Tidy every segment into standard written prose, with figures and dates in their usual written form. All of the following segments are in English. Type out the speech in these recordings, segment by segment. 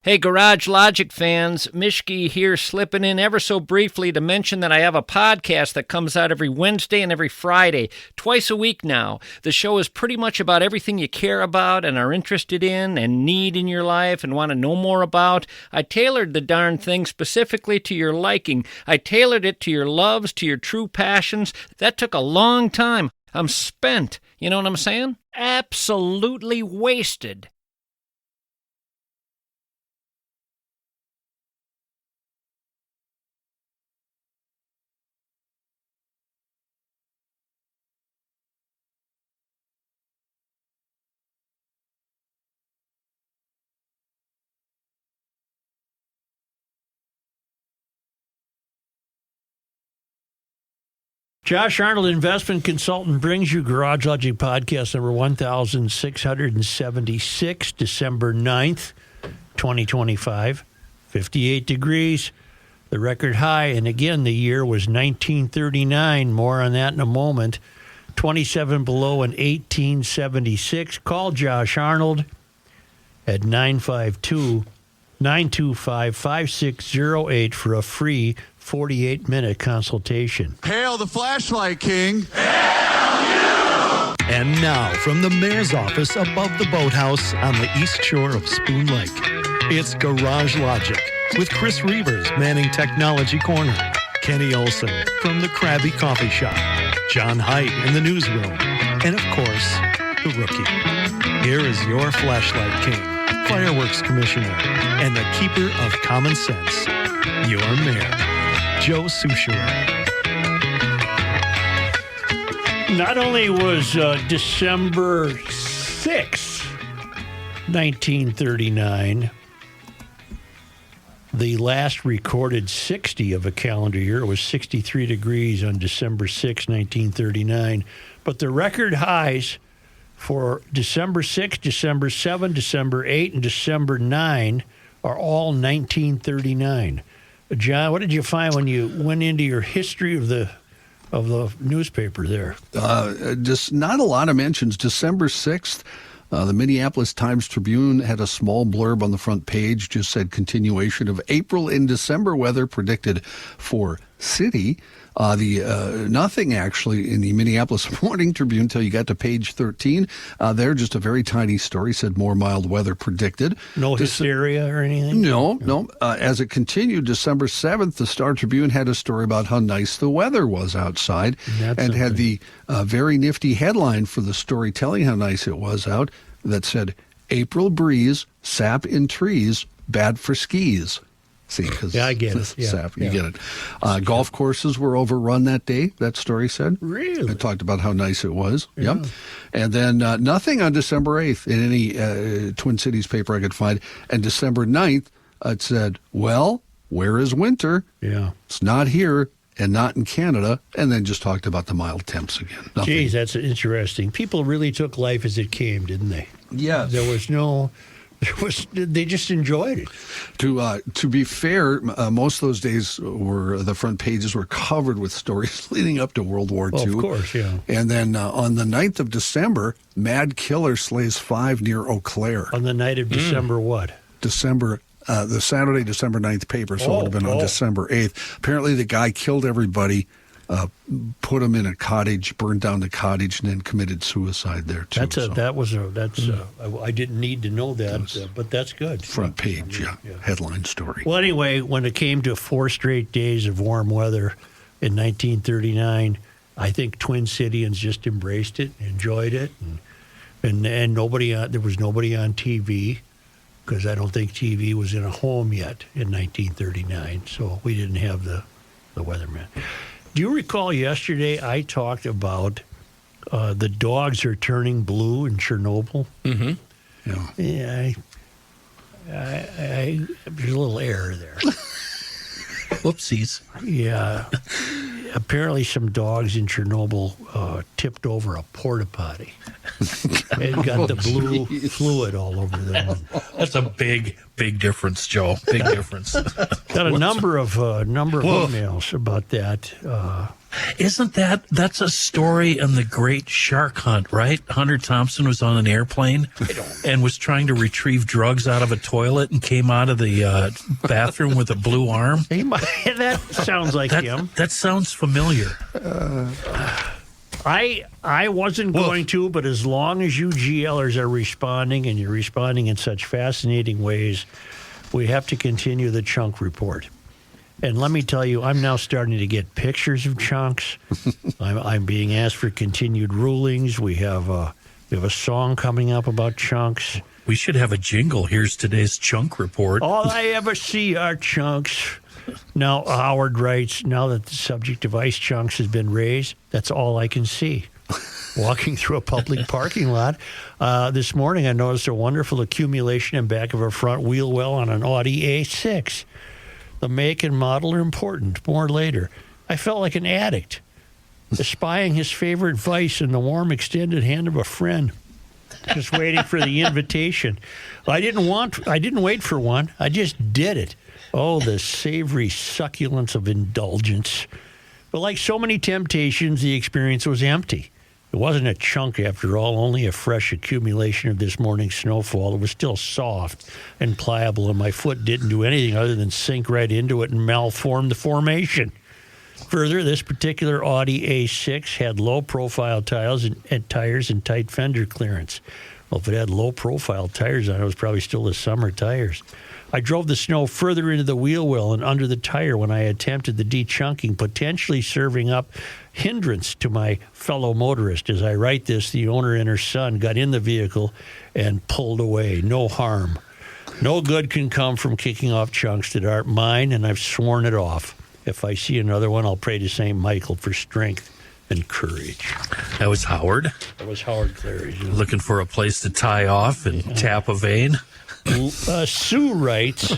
Hey, Garage Logic fans, Mishke here, slipping in ever so briefly to mention that I have a podcast that comes out every Wednesday and every Friday, twice a week now. The show is pretty much about everything you care about and are interested in and need in your life and want to know more about. I tailored the darn thing specifically to your liking. I tailored it to your loves, to your true passions. That took a long time. I'm spent. You know what I'm saying? Absolutely wasted. Josh Arnold, investment consultant, brings you Garage Logic Podcast number 1676, December 9th, 2025. 58 degrees, the record high. And again, the year was 1939. More on that in a moment. 27 below in 1876. Call Josh Arnold at 952-925-5608 for a free 48-minute consultation. Hail the flashlight king. Hail you! And now, from the mayor's office above the boathouse on the east shore of Spoon Lake, it's Garage Logic with Chris Reavers manning Technology Corner, Kenny Olson from the Krabby Coffee Shop, John Haidt in the newsroom, and of course, the rookie. Here is your flashlight king, fireworks commissioner, and the keeper of common sense, your mayor, Joe Soucheray. Not only was December 6th, 1939, the last recorded 60 of a calendar year. It was 63 degrees on December 6, 1939. But the record highs for December 6, December 7, December 8, and December 9 are all 1939. John, what did you find when you went into your history of the newspaper there? Just not a lot of mentions. December 6th, the Minneapolis Times-Tribune had a small blurb on the front page, just said continuation of April and December weather predicted for city. Nothing actually in the Minneapolis Morning Tribune until you got to page 13. There, just a very tiny story said more mild weather predicted. No hysteria or anything? No. As it continued, December 7th, the Star Tribune had a story about how nice the weather was outside and had the very nifty headline for the story telling how nice it was out that said, April breeze, sap in trees, bad for skis. See, because I get it. Sap, you get it. Golf courses were overrun that day, that story said. Really? It talked about how nice it was. Yeah. Yep. And then nothing on December 8th in any Twin Cities paper I could find. And December 9th, it said, well, where is winter? Yeah. It's not here and not in Canada. And then just talked about the mild temps again. Nothing. Geez, that's interesting. People really took life as it came, didn't they? Yeah. They just enjoyed it. To be fair, most of those days the front pages were covered with stories leading up to World War II. Of course, yeah. And then on the 9th of December, mad killer slays 5 near Eau Claire. On the night of December what? December, the Saturday, December 9th paper, so it would have been on December 8th. Apparently the guy killed everybody, put him in a cottage, burned down the cottage, and then committed suicide there too. I didn't need to know that, but that's good. Front page, headline story. Well, anyway, when it came to 4 straight days of warm weather in 1939, I think Twin Cityans just embraced it, enjoyed it, and nobody there was nobody on TV because I don't think TV was in a home yet in 1939, so we didn't have the weatherman. Do you recall yesterday I talked about the dogs are turning blue in Chernobyl? Mm-hmm. Yeah. There's a little error there. Whoopsies. Yeah. Apparently some dogs in Chernobyl tipped over a porta potty and got the blue fluid all over them. That's a big difference, Joe. Big difference. Got a number of emails about that. Isn't that's a story in The Great Shark Hunt, right? Hunter Thompson was on an airplane and was trying to retrieve drugs out of a toilet and came out of the bathroom with a blue arm. That sounds like him. That sounds familiar. I wasn't going to, but as long as you GLers are responding, and you're responding in such fascinating ways, we have to continue the chunk report. And let me tell you, I'm now starting to get pictures of chunks. I'm being asked for continued rulings. We have a song coming up about chunks. We should have a jingle. Here's today's chunk report. All I ever see are chunks. Now, Howard writes, now that the subject of ice chunks has been raised, that's all I can see. Walking through a public parking lot this morning, I noticed a wonderful accumulation in back of a front wheel well on an Audi A6. The make and model are important. More later. I felt like an addict, espying his favorite vice in the warm, extended hand of a friend, just waiting for the invitation. I didn't wait for one. I just did it. Oh, the savory succulence of indulgence. But like so many temptations, the experience was empty. It wasn't a chunk after all, only a fresh accumulation of this morning's snowfall. It was still soft and pliable, and my foot didn't do anything other than sink right into it and malform the formation. Further, this particular Audi A6 had low-profile tires and tight fender clearance. Well, if it had low-profile tires on it, was probably still the summer tires. I drove the snow further into the wheel well and under the tire when I attempted the de-chunking, potentially serving up hindrance to my fellow motorist. As I write this, the owner and her son got in the vehicle and pulled away. No harm. No good can come from kicking off chunks that aren't mine, and I've sworn it off. If I see another one, I'll pray to St. Michael for strength and courage. That was Howard. That was Howard Clary. Looking for a place to tie off and tap a vein. Sue writes,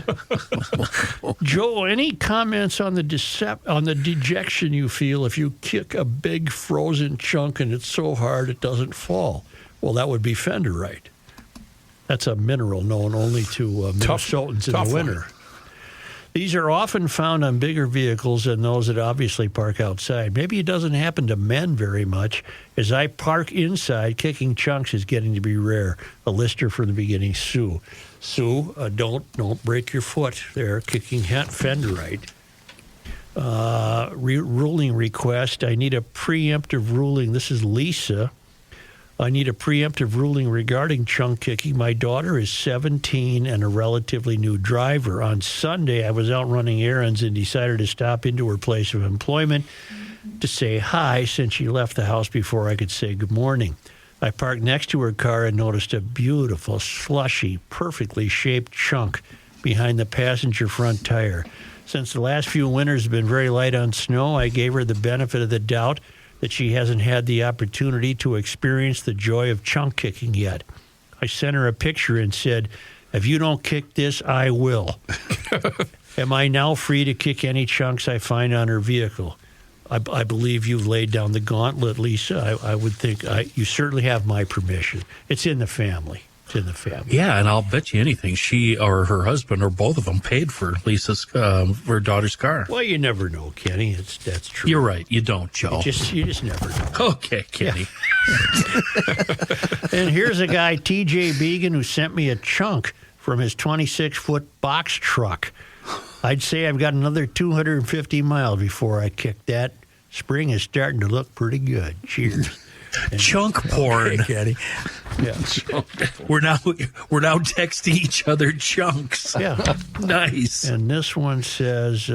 Joe, any comments on the dejection you feel if you kick a big frozen chunk and it's so hard it doesn't fall? Well, that would be fenderite. That's a mineral known only to Minnesotans in the winter. These are often found on bigger vehicles than those that obviously park outside. Maybe it doesn't happen to men very much. As I park inside, kicking chunks is getting to be rare. A lister from the beginning, Sue. Sue, don't break your foot there, kicking fenderite. Ruling request. I need a preemptive ruling. This is Lisa. I need a preemptive ruling regarding chunk kicking. My daughter is 17 and a relatively new driver. On Sunday, I was out running errands and decided to stop into her place of employment to say hi since she left the house before I could say good morning. I parked next to her car and noticed a beautiful, slushy, perfectly shaped chunk behind the passenger front tire. Since the last few winters have been very light on snow, I gave her the benefit of the doubt that she hasn't had the opportunity to experience the joy of chunk kicking yet. I sent her a picture and said, if you don't kick this, I will. Am I now free to kick any chunks I find on her vehicle? I believe you've laid down the gauntlet, Lisa. I would think you certainly have my permission. It's in the family. It's in the family. Yeah, and I'll bet you anything she or her husband or both of them paid for Lisa's her daughter's car. Well, you never know, Kenny. That's true. You're right. You don't, Joe. You just never know. Okay, Kenny. Yeah. And here's a guy, TJ Began, who sent me a chunk from his 26-foot box truck. I'd say I've got another 250 miles before I kick that. Spring is starting to look pretty good. Cheers. Chunk porn. Okay, Kenny. Yeah. We're now texting each other chunks. Yeah. Nice. And this one says,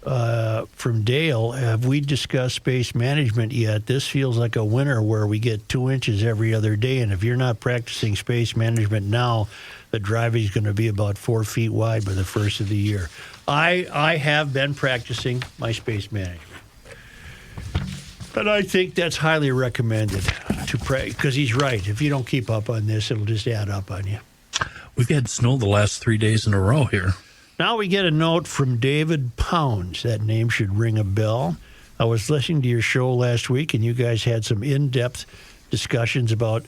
from Dale, have we discussed space management yet? This feels like a winter where we get 2 inches every other day, and if you're not practicing space management now, the driveway is going to be about 4 feet wide by the first of the year. I have been practicing my space management. But I think that's highly recommended to pray, because he's right. If you don't keep up on this, it'll just add up on you. We've had snow the last 3 days in a row here. Now we get a note from David Pounds. That name should ring a bell. I was listening to your show last week, and you guys had some in-depth discussions about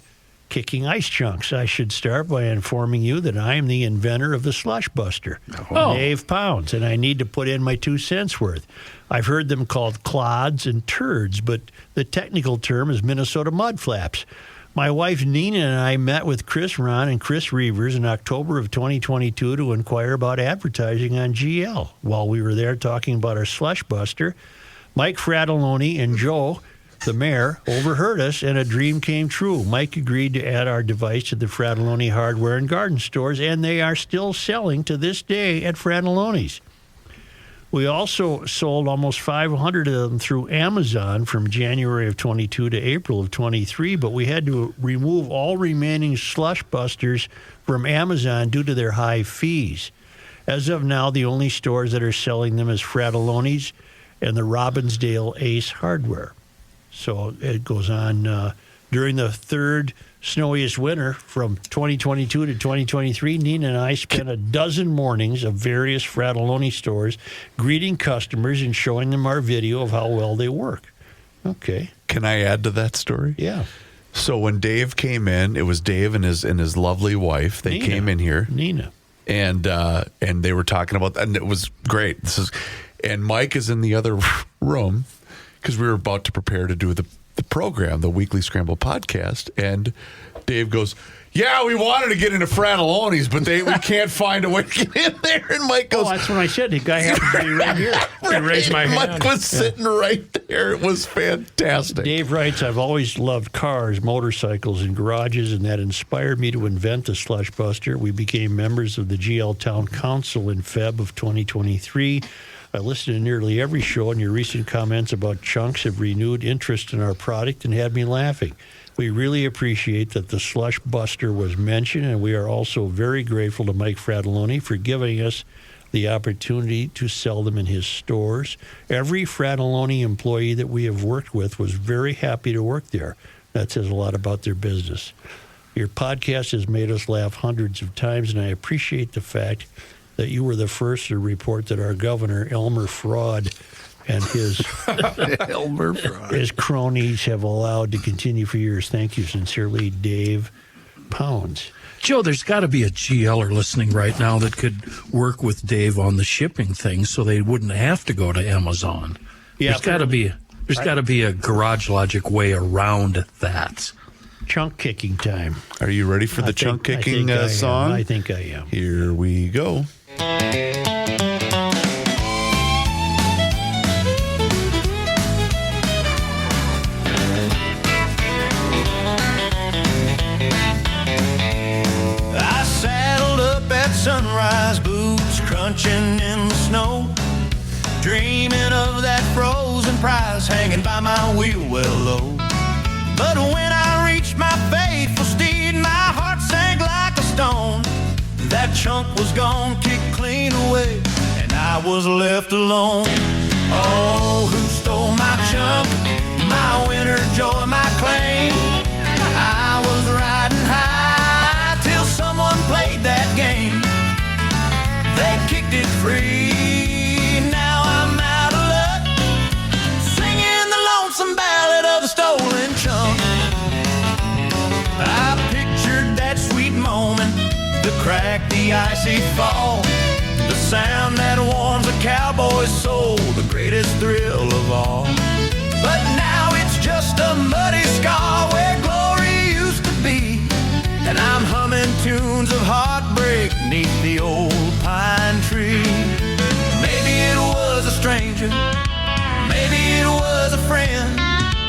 kicking ice chunks. I should start by informing you that I am the inventor of the Slush Buster, Dave Pounds, and I need to put in my 2 cents worth. I've heard them called clods and turds, but the technical term is Minnesota mud flaps. My wife Nina and I met with Chris Ron and Chris Reavers in October of 2022 to inquire about advertising on GL. While we were there talking about our Slush Buster, Mike Fratelloni and Joe, the mayor, overheard us, and a dream came true. Mike agreed to add our device to the Fratelloni hardware and garden stores, and they are still selling to this day at Fratelloni's. We also sold almost 500 of them through Amazon from January of 22 to April of 23, but we had to remove all remaining Slush Busters from Amazon due to their high fees. As of now, the only stores that are selling them is Fratelloni's and the Robbinsdale Ace Hardware. So it goes on. During the third snowiest winter from 2022 to 2023, Nina and I spent a dozen mornings of various Fratelloni stores greeting customers and showing them our video of how well they work. Okay. Can I add to that story? Yeah. So when Dave came in, it was Dave and his lovely wife. They came in here. Nina. And they were talking about that, and it was great. And Mike is in the other room because we were about to prepare to do the program, the Weekly Scramble podcast, and Dave goes, "Yeah, we wanted to get into Fratelloni's, but we can't find a way to get in there." And Mike goes, "Oh, that's when I said the guy happened to be right here." Right. I raised my hand. Mike was sitting right there. It was fantastic. Dave writes, "I've always loved cars, motorcycles, and garages, and that inspired me to invent the Slush Buster. We became members of the GL Town Council in Feb of 2023. I listened to nearly every show, and your recent comments about chunks have renewed interest in our product and had me laughing. We really appreciate that the Slush Buster was mentioned, and we are also very grateful to Mike Fratelloni for giving us the opportunity to sell them in his stores. Every Fratelloni employee that we have worked with was very happy to work there. That says a lot about their business. Your podcast has made us laugh hundreds of times, and I appreciate the fact that you were the first to report that our governor, Elmer Fraud, and his his cronies have allowed to continue for years. Thank you sincerely, Dave Pounds." Joe, there's got to be a GLer listening right now that could work with Dave on the shipping thing so they wouldn't have to go to Amazon. Yeah, there's got to be a Garage Logic way around that. Chunk kicking time. Are you ready for the chunk kicking song? I think I am. Here we go. I saddled up at sunrise, boots crunching in the snow, dreaming of that frozen prize hanging by my wheel well low. But when I reached my faithful steed, my heart sank like a stone. That chunk was gone, kicked clean away, and I was left alone. Oh, who stole my chunk, my winter joy, my claim? I was riding high till someone played that game. They kicked it free, now I'm out of luck, singing the lonesome ballad of the stolen chunk. I pictured that sweet moment, the crack, the icy fall, the sound that warms a cowboy's soul, the greatest thrill of all. But now it's just a muddy scar where glory used to be, and I'm humming tunes of heartbreak neath the old pine tree. Maybe it was a stranger, maybe it was a friend,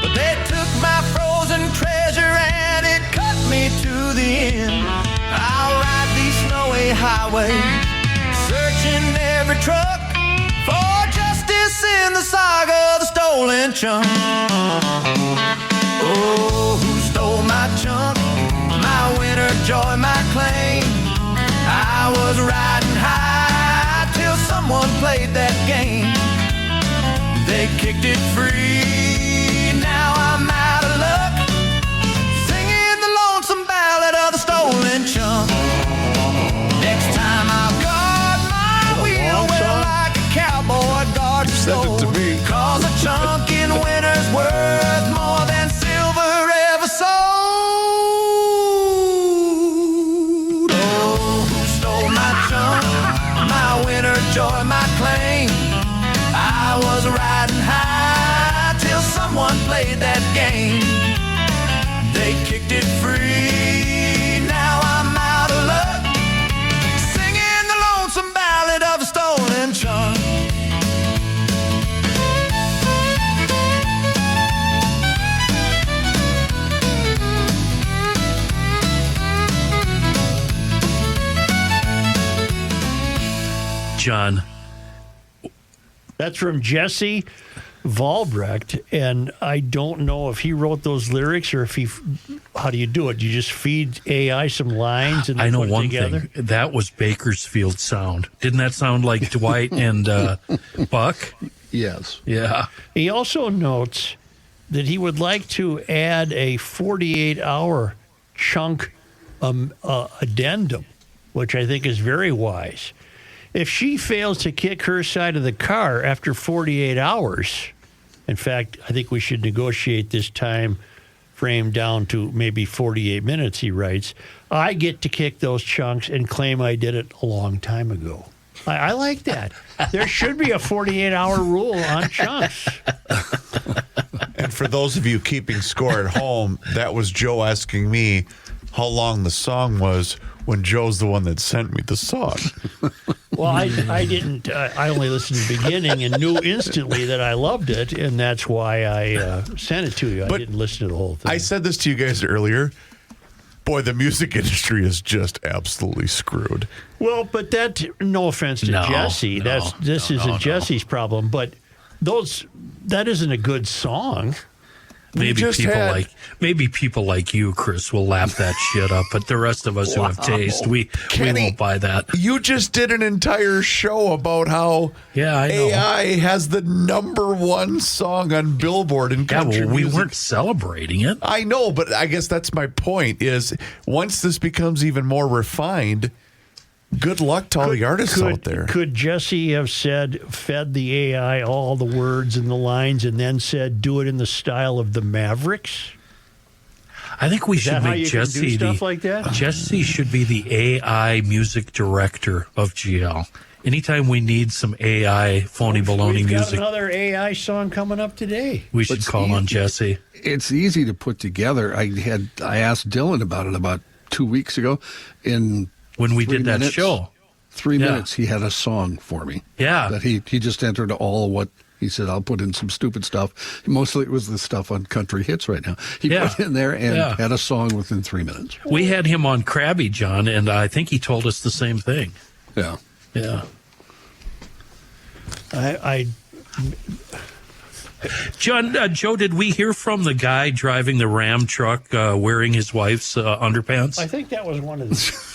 but they took my frozen treasure and it cut me to the end. I'll ride these snowy highways, searching every truck for justice in the saga of the stolen chunk. Oh, who stole my chunk, my winter joy, my claim? I was riding high till someone played that game. They kicked it free, now I'm out of luck, singing the lonesome ballad of the stolen chunk. Next time I'll guard my wheel well like a cowboy guards his soul. Send it to me. 'Cause a chunk in winter's worth more than silver ever sold. joy might claim. I was riding high till someone played that game. They kicked it free, now I'm out of luck, singing the lonesome ballad of a stolen chunk. John. That's from Jesse Valbrecht, and I don't know if he wrote those lyrics or if he. How do you do it? You just feed AI some lines and I know put it one together? thing. That was Bakersfield sound. Didn't that sound like Dwight and Buck? Yes. Yeah. He also notes that he would like to add a 48-hour chunk addendum, which I think is very wise. If she fails to kick her side of the car after 48 hours, in fact, I think we should negotiate this time frame down to maybe 48 minutes, he writes, I get to kick those chunks and claim I did it a long time ago. I like that. There should be a 48-hour rule on chunks. And for those of you keeping score at home, that was Joe asking me how long the song was when Joe's the one that sent me the song. Well, I didn't. I only listened to the beginning and knew instantly that I loved it, and that's why I sent it to you. I didn't listen to the whole thing. I said this to you guys earlier. Boy, the music industry is just absolutely screwed. Well, but that, no offense to Jesse, this isn't Jesse's problem, but that isn't a good song. Maybe people like you, Chris, will lap that shit up, but the rest of us who have taste, we won't buy that. You just did an entire show about how I know. AI has the #1 song on Billboard in country we music. weren't celebrating it. I know, but I guess that's my point is once this becomes even more refined, good luck to all the artists out there. Could Jesse have fed the AI all the words and the lines and then said, do it in the style of the Mavericks? I think we should make Jesse stuff like that? Jesse should be the AI music director of GL. Anytime we need some AI phony baloney We've got music, another AI song coming up today. we should call on Jesse. It's easy to put together. I asked Dylan about it about 2 weeks ago. When we did that show. 3 minutes, he had a song for me. Yeah. That he just entered all of what he said, I'll put in some stupid stuff. Mostly it was the stuff on country hits right now. He put in there and had a song within 3 minutes. We had him on Krabby, John, and I think he told us the same thing. Yeah. Yeah. Joe, did we hear from the guy driving the Ram truck wearing his wife's underpants? I think that was one of the...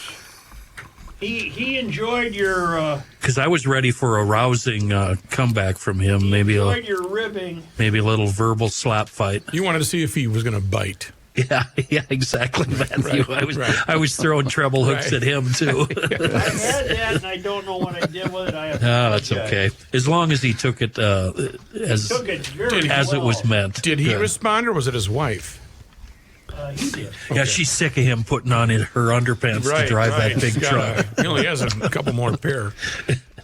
He enjoyed your... Because I was ready for a rousing comeback from him. Maybe your ribbing. Maybe a little verbal slap fight. You wanted to see if he was going to bite. Yeah, exactly, Matthew. I was throwing treble hooks at him, too. I had that, and I don't know what I did with it. That's okay. As long as he took it as it was meant. Did he respond, or was it his wife? He did. Yeah, she's sick of him putting on her underpants to drive that big truck. He only has a couple more pair.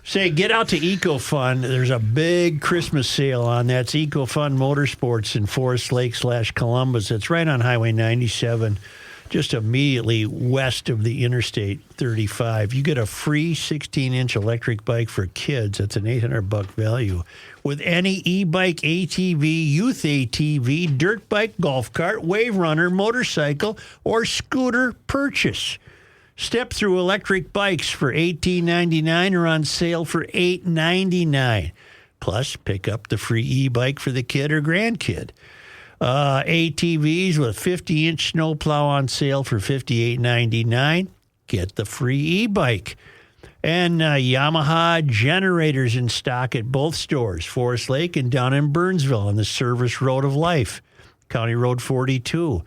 Say, get out to EcoFun. There's a big Christmas sale on. That's EcoFun Motorsports in Forest Lake / Columbus. It's right on Highway 97, just immediately west of the Interstate 35. You get a free 16-inch electric bike for kids. That's an $800 value. With any e-bike, ATV, youth ATV, dirt bike, golf cart, wave runner, motorcycle, or scooter purchase. Step through electric bikes for $18.99 or on sale for $8.99. Plus, pick up the free e-bike for the kid or grandkid. ATVs with 50-inch snowplow on sale for $58.99. Get the free e-bike. And Yamaha generators in stock at both stores, Forest Lake and down in Burnsville on the Service Road of Life, County Road 42.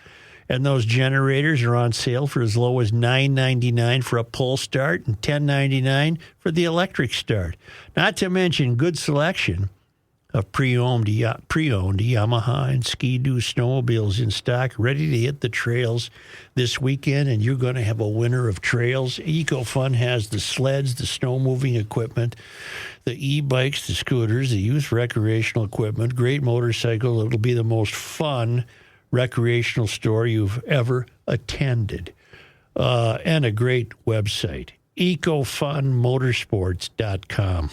And those generators are on sale for as low as $9.99 for a pull start and $10.99 for the electric start. Not to mention good selection of pre-owned Yamaha and Ski-Doo snowmobiles in stock, ready to hit the trails this weekend, and you're going to have a winter of trails. EcoFun has the sleds, the snow-moving equipment, the e-bikes, the scooters, the youth recreational equipment, great motorcycle. It'll be the most fun recreational store you've ever attended, and a great website, ecofunmotorsports.com.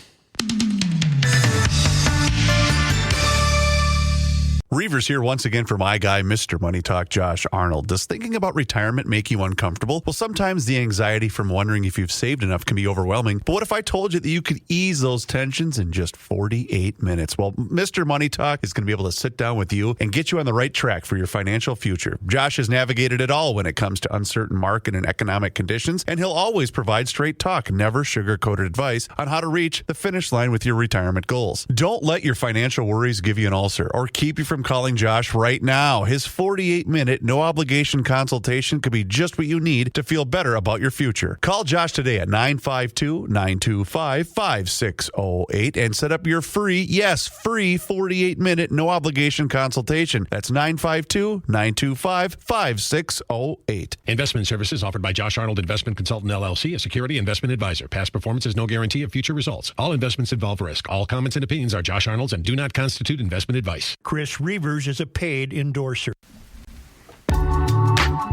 Reavers here once again for my guy, Mr. Money Talk, Josh Arnold. Does thinking about retirement make you uncomfortable? Well, sometimes the anxiety from wondering if you've saved enough can be overwhelming. But what if I told you that you could ease those tensions in just 48 minutes? Well, Mr. Money Talk is going to be able to sit down with you and get you on the right track for your financial future. Josh has navigated it all when it comes to uncertain market and economic conditions, and he'll always provide straight talk, never sugar-coated advice on how to reach the finish line with your retirement goals. Don't let your financial worries give you an ulcer or keep you from calling Josh right now. His 48-minute, no-obligation consultation could be just what you need to feel better about your future. Call Josh today at 952-925-5608 and set up your free 48-minute, no-obligation consultation. That's 952-925-5608. Investment services offered by Josh Arnold Investment Consultant, LLC, a security investment advisor. Past performance is no guarantee of future results. All investments involve risk. All comments and opinions are Josh Arnold's and do not constitute investment advice. Chris Reavers is a paid endorser.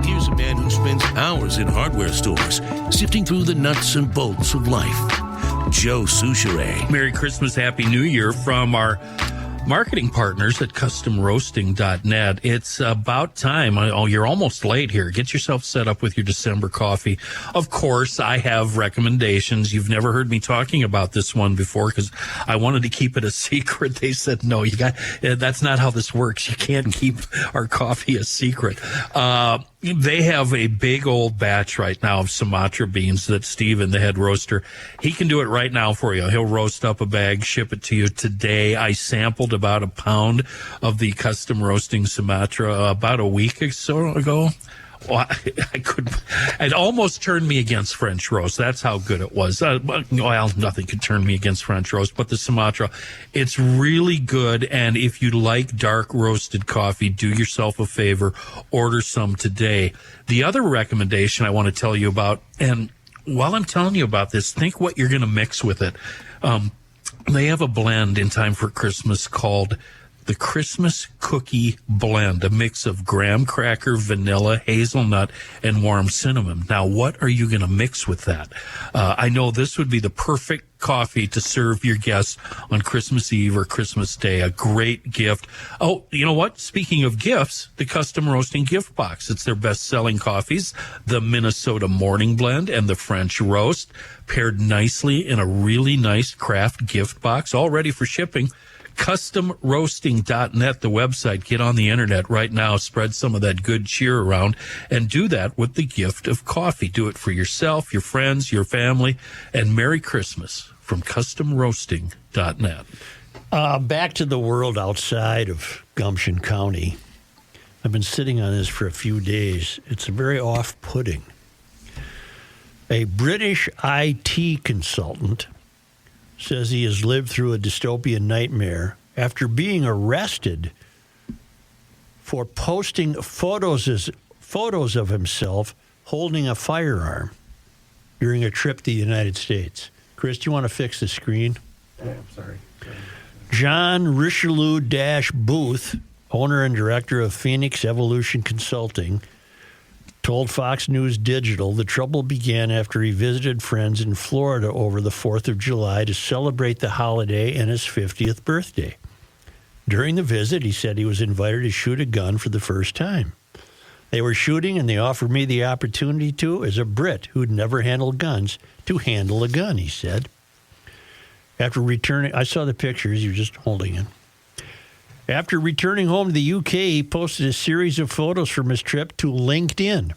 Here's a man who spends hours in hardware stores sifting through the nuts and bolts of life. Joe Souchere. Merry Christmas, Happy New Year from our marketing partners at customroasting.net. It's about time. Oh, you're almost late here. Get yourself set up with your December coffee. Of course, I have recommendations. You've never heard me talking about this one before because I wanted to keep it a secret. They said, no, that's not how this works. You can't keep our coffee a secret. They have a big old batch right now of Sumatra beans that Steven, the head roaster, he can do it right now for you. He'll roast up a bag, ship it to you today. I sampled about a pound of the custom roasting Sumatra about a week or so ago. Well, it almost turned me against French roast. That's how good it was. Well, nothing could turn me against French roast, but the Sumatra, it's really good. And if you like dark roasted coffee, do yourself a favor, order some today. The other recommendation I want to tell you about, and while I'm telling you about this, think what you're going to mix with it. They have a blend in time for Christmas called the Christmas Cookie Blend, a mix of graham cracker, vanilla, hazelnut, and warm cinnamon. Now, what are you going to mix with that? I know this would be the perfect coffee to serve your guests on Christmas Eve or Christmas Day. A great gift. Oh, you know what? Speaking of gifts, the Custom Roasting Gift Box. It's their best-selling coffees, the Minnesota Morning Blend and the French Roast, paired nicely in a really nice craft gift box, all ready for shipping. CustomRoasting.net, the website. Get on the internet right now. Spread some of that good cheer around and do that with the gift of coffee. Do it for yourself, your friends, your family, and Merry Christmas from CustomRoasting.net. Back to the world outside of Gumption County. I've been sitting on this for a few days. It's very off-putting. A British IT consultant says he has lived through a dystopian nightmare after being arrested for posting photos of himself holding a firearm during a trip to the United States. Chris, do you want to fix the screen? I'm sorry. John Richelieu-Booth, owner and director of Phoenix Evolution Consulting, told Fox News Digital the trouble began after he visited friends in Florida over the 4th of July to celebrate the holiday and his 50th birthday. During the visit, he said he was invited to shoot a gun for the first time. They were shooting, and they offered me the opportunity to, as a Brit who'd never handled guns, to handle a gun, he said. After returning, I saw the pictures, he was just holding it. After returning home to the UK, he posted a series of photos from his trip to LinkedIn.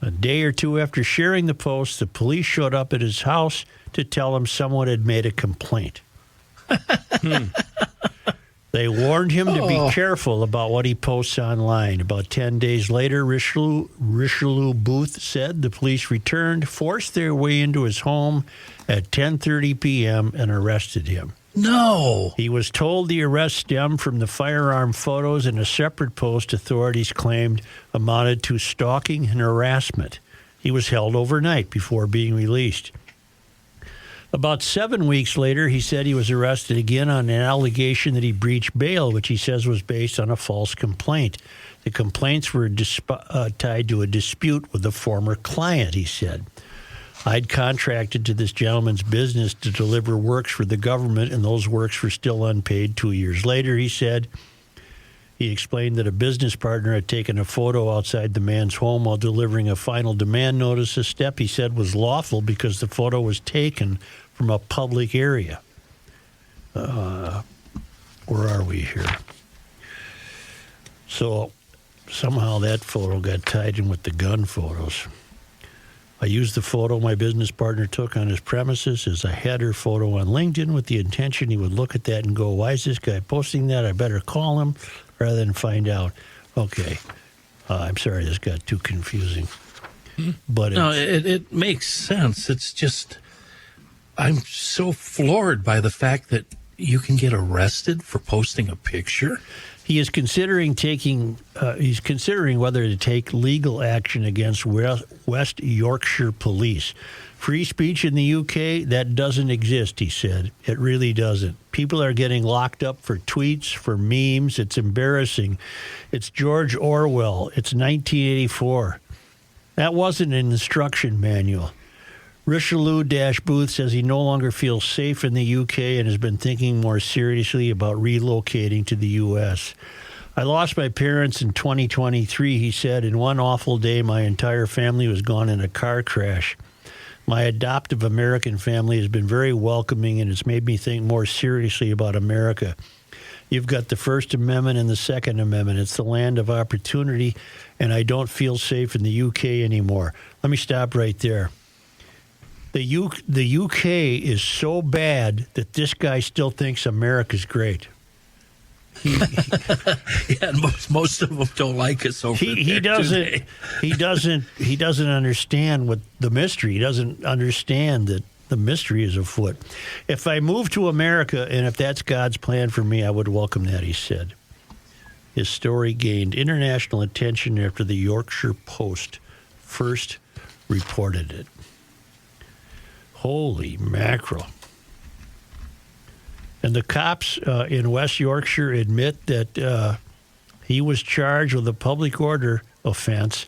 A day or two after sharing the post, the police showed up at his house to tell him someone had made a complaint. They warned him to be careful about what he posts online. About 10 days later, Richelieu Booth said the police returned, forced their way into his home at 10:30 p.m., and arrested him. No. He was told the arrest stemmed from the firearm photos in a separate post authorities claimed amounted to stalking and harassment. He was held overnight before being released. About 7 weeks later, he said he was arrested again on an allegation that he breached bail, which he says was based on a false complaint. The complaints were tied to a dispute with a former client, he said. I'd contracted to this gentleman's business to deliver works for the government, and those works were still unpaid 2 years later, he said. He explained that a business partner had taken a photo outside the man's home while delivering a final demand notice, a step he said was lawful because the photo was taken from a public area. Where are we here? So somehow that photo got tied in with the gun photos. I used the photo my business partner took on his premises as a header photo on LinkedIn with the intention he would look at that and go, why is this guy posting that? I better call him rather than find out. Okay. I'm sorry, this got too confusing. But no, it makes sense. It's just, I'm so floored by the fact that you can get arrested for posting a picture. He is considering whether to take legal action against West Yorkshire Police. Free speech in the UK, that doesn't exist, he said. It really doesn't. People are getting locked up for tweets, for memes. It's embarrassing. It's George Orwell. It's 1984. That wasn't an instruction manual. Richelieu-Booth says he no longer feels safe in the UK and has been thinking more seriously about relocating to the U.S. I lost my parents in 2023, he said. In one awful day, my entire family was gone in a car crash. My adoptive American family has been very welcoming, and it's made me think more seriously about America. You've got the First Amendment and the Second Amendment. It's the land of opportunity, and I don't feel safe in the UK anymore. Let me stop right there. The UK is so bad that this guy still thinks America's great. Yeah, and most of them don't like us over there. He doesn't understand what the mystery. He doesn't understand that the mystery is afoot. If I move to America, and if that's God's plan for me, I would welcome that, he said. His story gained international attention after the Yorkshire Post first reported it. Holy mackerel. And the cops in West Yorkshire admit that he was charged with a public order offense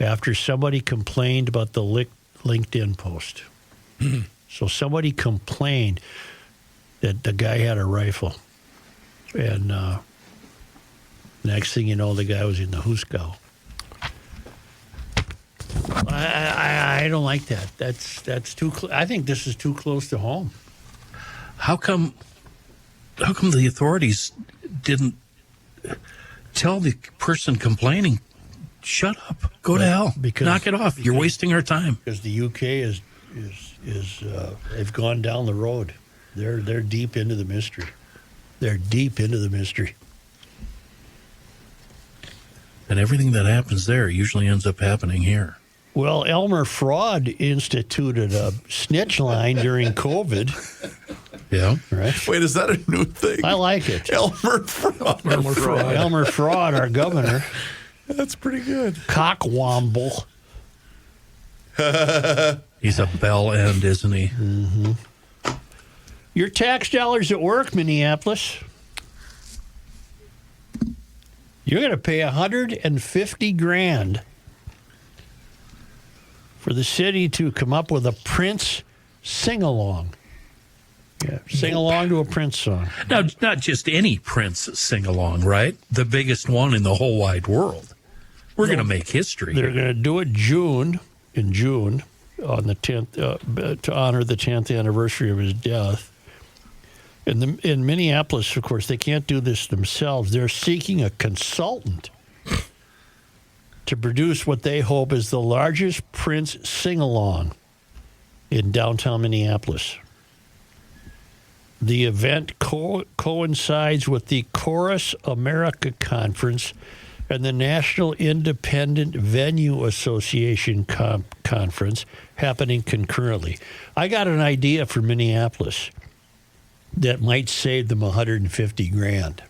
after somebody complained about the LinkedIn post. So somebody complained that the guy had a rifle. And next thing you know, the guy was in the Hooskow. I don't like that. That's too. I think this is too close to home. How come the authorities didn't tell the person complaining, "Shut up, go to hell, knock it off. You're wasting our time." Because the UK is they've gone down the road. They're deep into the mystery. They're deep into the mystery. And everything that happens there usually ends up happening here. Well, Elmer Fraud instituted a snitch line during COVID. Yeah. Right. Wait, is that a new thing? I like it. Elmer Fraud. Elmer Fraud, our governor. That's pretty good. Cockwomble. He's a bell end, isn't he? Mm-hmm. Your tax dollars at work, Minneapolis. You're going to pay $150,000 for the city to come up with a Prince sing-along. Yeah, sing-along to a Prince song. Now, not just any Prince sing-along, right? The biggest one in the whole wide world. We're going to make history. They're going to do it in June, on the 10th, to honor the 10th anniversary of his death. In Minneapolis, of course, they can't do this themselves. They're seeking a consultant to produce what they hope is the largest Prince sing-along in downtown Minneapolis. The event coincides with the Chorus America Conference and the National Independent Venue Association Conference happening concurrently. I got an idea for Minneapolis. that might save them $150,000.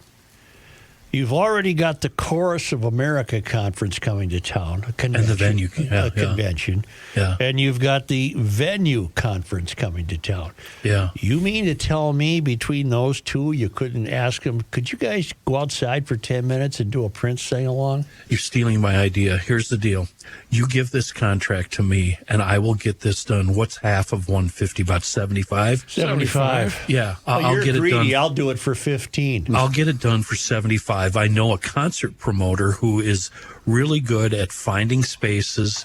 You've already got the Chorus of America conference coming to town, a convention, And the venue, convention, Yeah. and you've got the venue conference coming to town. Yeah. You mean to tell me between those two, you couldn't ask them, could you guys go outside for 10 minutes and do a Prince sing-along? You're stealing my idea. Here's the deal. You give this contract to me, and I will get this done. What's half of 150? About 75? 75. Yeah. Well, I'll you're get greedy. it done. I'll do it for 15. I'll get it done for 75. I know a concert promoter who is really good at finding spaces,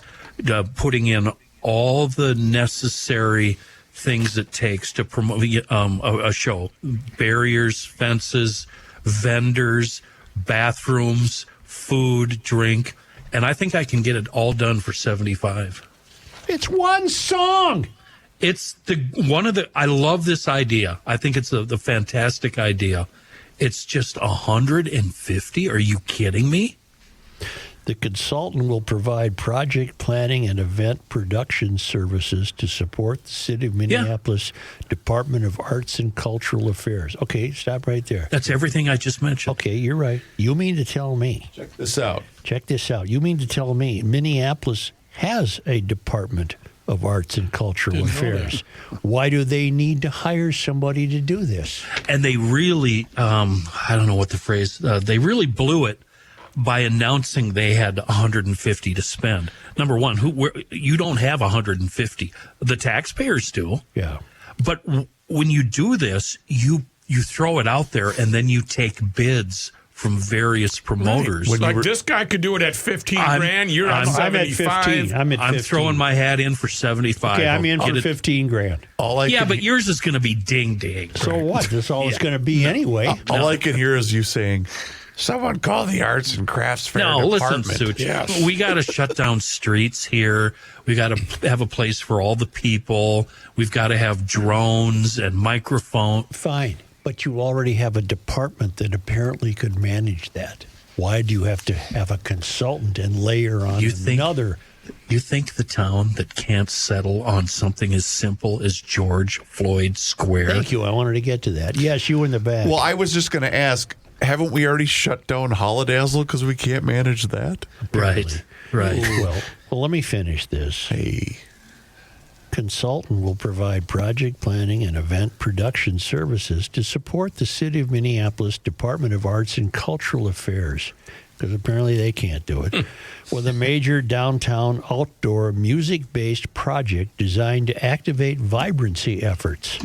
putting in all the necessary things it takes to promote a show. Barriers, fences, vendors, bathrooms, food, drink. And I think I can get it all done for 75. It's one song. It's I love this idea. I think it's the fantastic idea. It's just 150. Are you kidding me? The consultant will provide project planning and event production services to support the City of Minneapolis Department of Arts and Cultural Affairs. Okay, stop right there. That's everything I just mentioned. Okay, you're right. You mean to tell me. Check this out. Check this out. You mean to tell me Minneapolis has a Department of Arts and Cultural Affairs. Why do they need to hire somebody to do this? And they really, I don't know what the phrase, they really blew it by announcing they had 150 to spend. Number one, you don't have 150. The taxpayers do. Yeah. But when you do this, you throw it out there and then you take bids from various promoters. Right. Like this guy could do it at 15 grand. You're at 75. I'm at 15. I'm throwing my hat in for 75. Okay, I'm in for 15 grand. But yours is going to be ding-ding. So what? That's all it's going to be anyway. All I can hear is you saying, someone call the Arts and Crafts Fair listen, department. Such. We got to shut down streets here. We got to have a place for all the people. We've got to have drones and microphone. Fine. But you already have a department that apparently could manage that. Why do you have to have a consultant and layer on another? You think the town that can't settle on something as simple as George Floyd Square? Thank you. I wanted to get to that. Yes, you in the back. Well, I was just going to ask, haven't we already shut down Holidazzle because we can't manage that? Right. Well, let me finish this. Hey. Consultant will provide project planning and event production services to support the City of Minneapolis Department of Arts and Cultural Affairs, because apparently they can't do it, with a major downtown outdoor music-based project designed to activate vibrancy efforts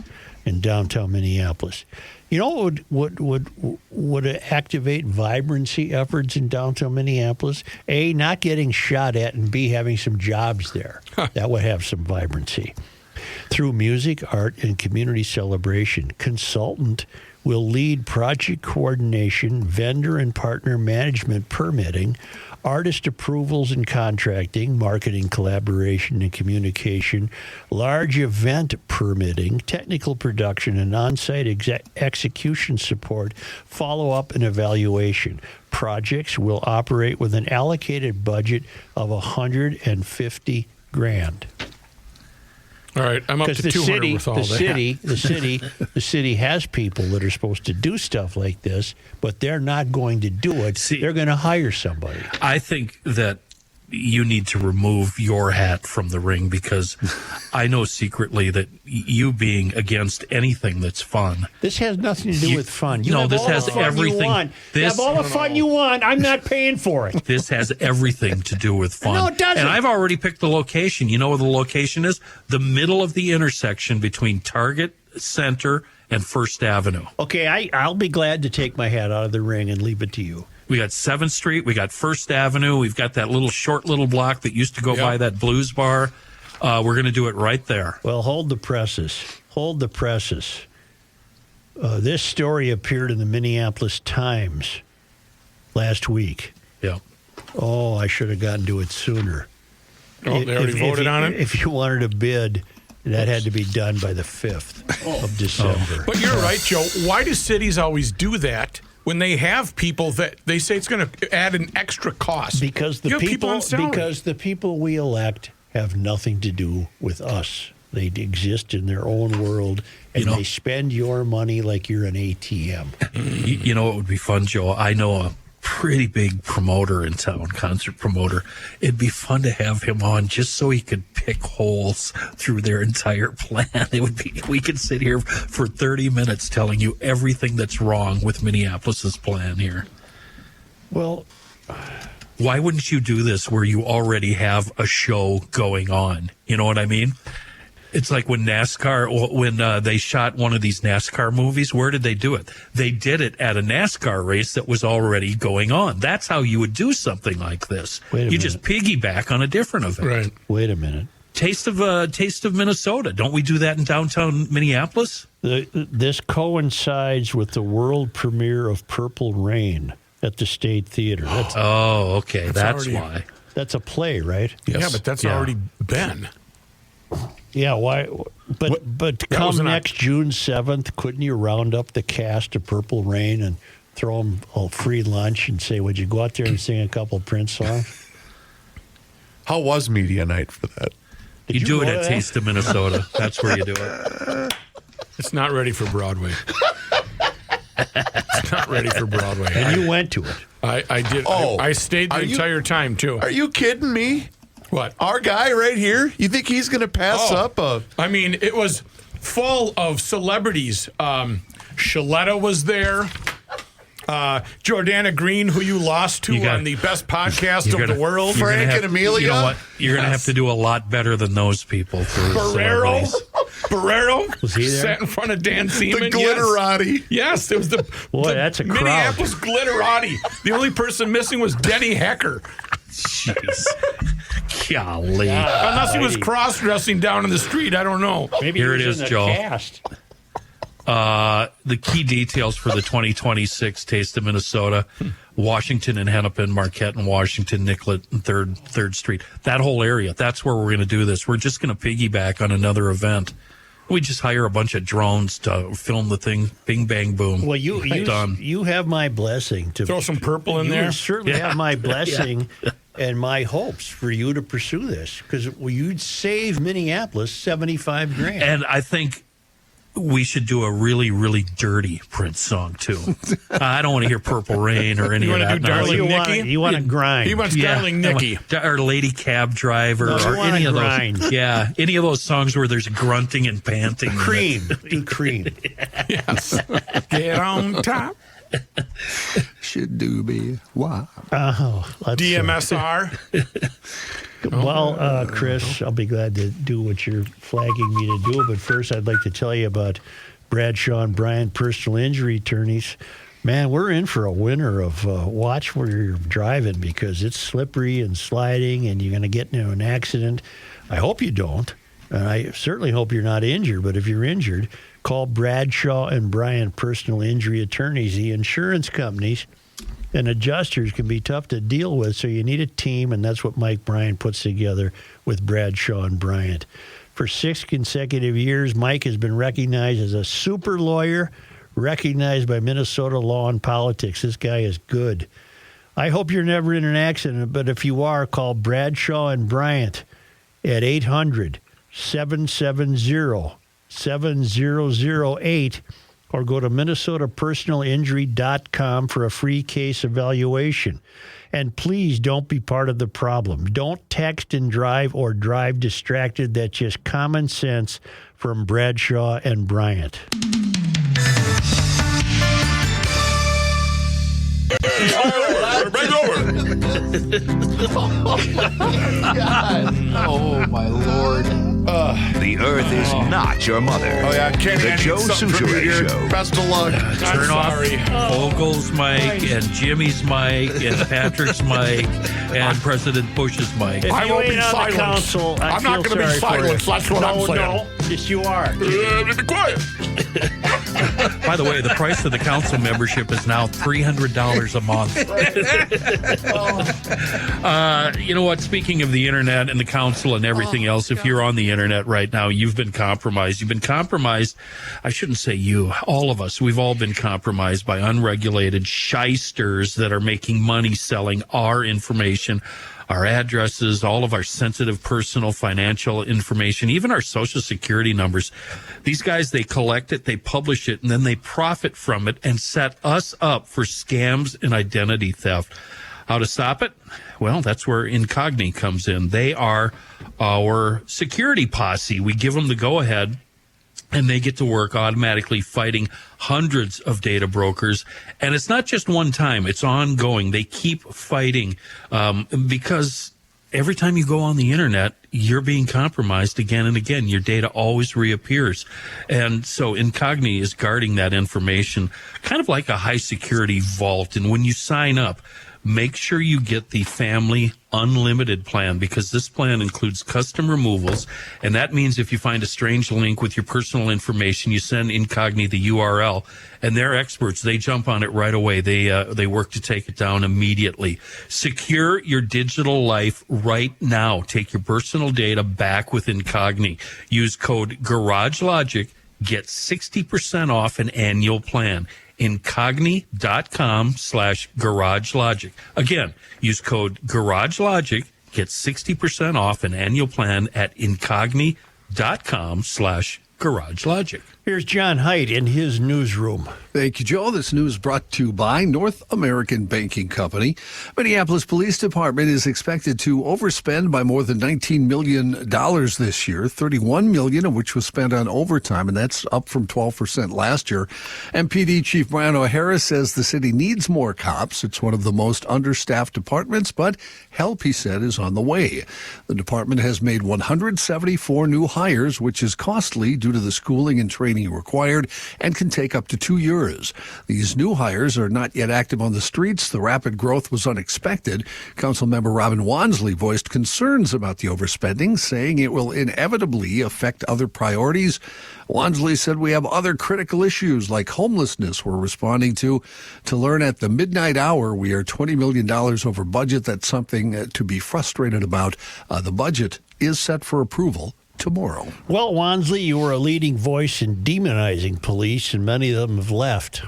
in downtown Minneapolis. You know what would activate vibrancy efforts in downtown Minneapolis? A, not getting shot at, and B, having some jobs there. That would have some vibrancy. Through music, art, and community celebration, consultant will lead project coordination, vendor and partner management, permitting, artist approvals and contracting, marketing, collaboration, and communication, large event permitting, technical production, and on-site execution support, follow-up, and evaluation. Projects will operate with an allocated budget of $150,000. All right, I'm up to 200 with all that. The city has people that are supposed to do stuff like this, but they're not going to do it. They're going to hire somebody. I think that you need to remove your hat from the ring, because I know secretly that you being against anything that's fun. This has nothing to do with fun. This has everything. You have all the fun you want. I'm not paying for it. This has everything to do with fun. No, it doesn't. And I've already picked the location. You know where the location is? The middle of the intersection between Target Center and First Avenue. Okay, I'll be glad to take my hat out of the ring and leave it to you. We got 7th Street. We got First Avenue. We've got that short little block that used to go by that blues bar. We're going to do it right there. Well, hold the presses. Hold the presses. This story appeared in the Minneapolis Times last week. Yeah. Oh, I should have gotten to it sooner. Oh, they already voted on it? If you wanted to bid, that had to be done by the 5th of December. But you're right, Joe. Why do cities always do that when they have people that they say it's going to add an extra cost? Because the people we elect have nothing to do with us. They exist in their own world, and they spend your money like you're an ATM. You know, it would be fun, Joe. I know a pretty big promoter in town, concert promoter. It'd be fun to have him on just so he could pick holes through their entire plan. It would be. We could sit here for 30 minutes telling you everything that's wrong with Minneapolis's plan here. Well, why wouldn't you do this where you already have a show going on? You know what I mean? It's like when they shot one of these NASCAR movies, where did they do it? They did it at a NASCAR race that was already going on. That's how you would do something like this. You just piggyback on a different event. Right. Wait a minute. Taste of Minnesota. Don't we do that in downtown Minneapolis? This coincides with the world premiere of Purple Rain at the State Theater. Okay. That's why. That's a play, right? Yes. Yeah, but that's already been. Yeah, why? But come next June 7th, couldn't you round up the cast of Purple Rain and throw them a free lunch and say, would you go out there and sing a couple of Prince songs? How was media night for that? You do it at Taste of Minnesota. That's where you do it. It's not ready for Broadway. It's not ready for Broadway. And you went to it. I did. I stayed the entire time, too. Are you kidding me? What? Our guy right here? You think he's going to pass up I mean, it was full of celebrities. Shaletta was there. Jordana Green, who you lost to on the best podcast of the world. Frank and Amelia. You know what? You're going to have to do a lot better than those people. For Barrero was he there? Sat in front of Dan Seaman. The Glitterati. Yes, it was the that's a crowd. Minneapolis Glitterati. The only person missing was Denny Hecker. Jeez. Golly. Unless he was cross-dressing down in the street. I don't know. Maybe here it is, Joe. Cast. The key details for the 2026 Taste of Minnesota: Washington and Hennepin, Marquette and Washington, Nicollet and 3rd Street. That whole area. That's where we're going to do this. We're just going to piggyback on another event. We just hire a bunch of drones to film the thing. Bing, bang, boom. Well, you have my blessing to throw some purple in there. You certainly have my blessing and my hopes for you to pursue this, because you'd save Minneapolis $75,000. And I think we should do a really, really dirty Prince song, too. I don't want to hear Purple Rain or any of that. You want to do Darling Nikki? You want to grind. He wants Darling Nikki. Or Lady Cab Driver. Or any of those. Yeah, any of those songs where there's grunting and panting. Cream. Do Cream. Yes. Get on top. Should do be. Wow. DMSR. Well, Chris, I'll be glad to do what you're flagging me to do. But first, I'd like to tell you about Bradshaw and Bryant personal injury attorneys. Man, we're in for a winter of watch where you're driving, because it's slippery and sliding and you're going to get into an accident. I hope you don't. And I certainly hope you're not injured. But if you're injured, call Bradshaw and Bryant personal injury attorneys. The insurance companies and adjusters can be tough to deal with, so you need a team, and that's what Mike Bryant puts together with Bradshaw and Bryant. For 6 consecutive years, Mike has been recognized as a super lawyer, recognized by Minnesota Law and Politics. This guy is good. I hope you're never in an accident, but if you are, call Bradshaw and Bryant at 800-770-7008. Or go to minnesotapersonalinjury.com for a free case evaluation. And please don't be part of the problem. Don't text and drive or drive distracted. That's just common sense from Bradshaw and Bryant. Oh, my Lord. The Earth is not your mother. Oh, yeah, Kenny, the Joe Souchere Show. Best of luck. Turn off Vogel's mic and Jimmy's mic and Patrick's mic and President Bush's mic. I won't be silenced. I'm not going to be silenced. That's what I'm saying. No, yes, you are. Be quiet. By the way, the price of the council membership is now $300 a month. You know what? Speaking of the internet and the council and everything else, if you're on the internet right now, you've been compromised. You've been compromised. I shouldn't say you. All of us. We've all been compromised by unregulated shysters that are making money selling our information, our addresses, all of our sensitive personal financial information, even our social security numbers. These guys, they collect it, they publish it, and then they profit from it and set us up for scams and identity theft. How to stop it? Well, that's where Incogni comes in. They are our security posse. We give them the go-ahead, and they get to work automatically fighting hundreds of data brokers. And it's not just one time. It's ongoing. They keep fighting because every time you go on the internet, you're being compromised again and again. Your data always reappears. And so Incogni is guarding that information, kind of like a high-security vault. And when you sign up, make sure you get the Family Unlimited plan, because this plan includes custom removals, and that means if you find a strange link with your personal information, you send Incogni the URL, and they're experts. They jump on it right away. They work to take it down immediately. Secure your digital life right now. Take your personal data back with Incogni. Use code GarageLogic. Get 60% off an annual plan. Incogni.com/GarageLogic. Again, use code GarageLogic. Get 60% off an annual plan at Incogni.com/GarageLogic. Here's John Haidt in his newsroom. Thank you, Joe. This news brought to you by North American Banking Company. Minneapolis Police Department is expected to overspend by more than $19 million this year, $31 million of which was spent on overtime, and that's up from 12% last year. MPD Chief Brian O'Hara says the city needs more cops. It's one of the most understaffed departments, but help, he said, is on the way. The department has made 174 new hires, which is costly due to the schooling and training required and can take up to 2 years. These new hires are not yet active on the streets. The rapid growth was unexpected. Councilmember Robin Wansley voiced concerns about the overspending, saying it will inevitably affect other priorities. Wansley said we have other critical issues like homelessness we're responding to. To learn at the midnight hour, we are $20 million over budget. That's something to be frustrated about. The budget is set for approval tomorrow. Well, Wansley, you were a leading voice in demonizing police, and many of them have left.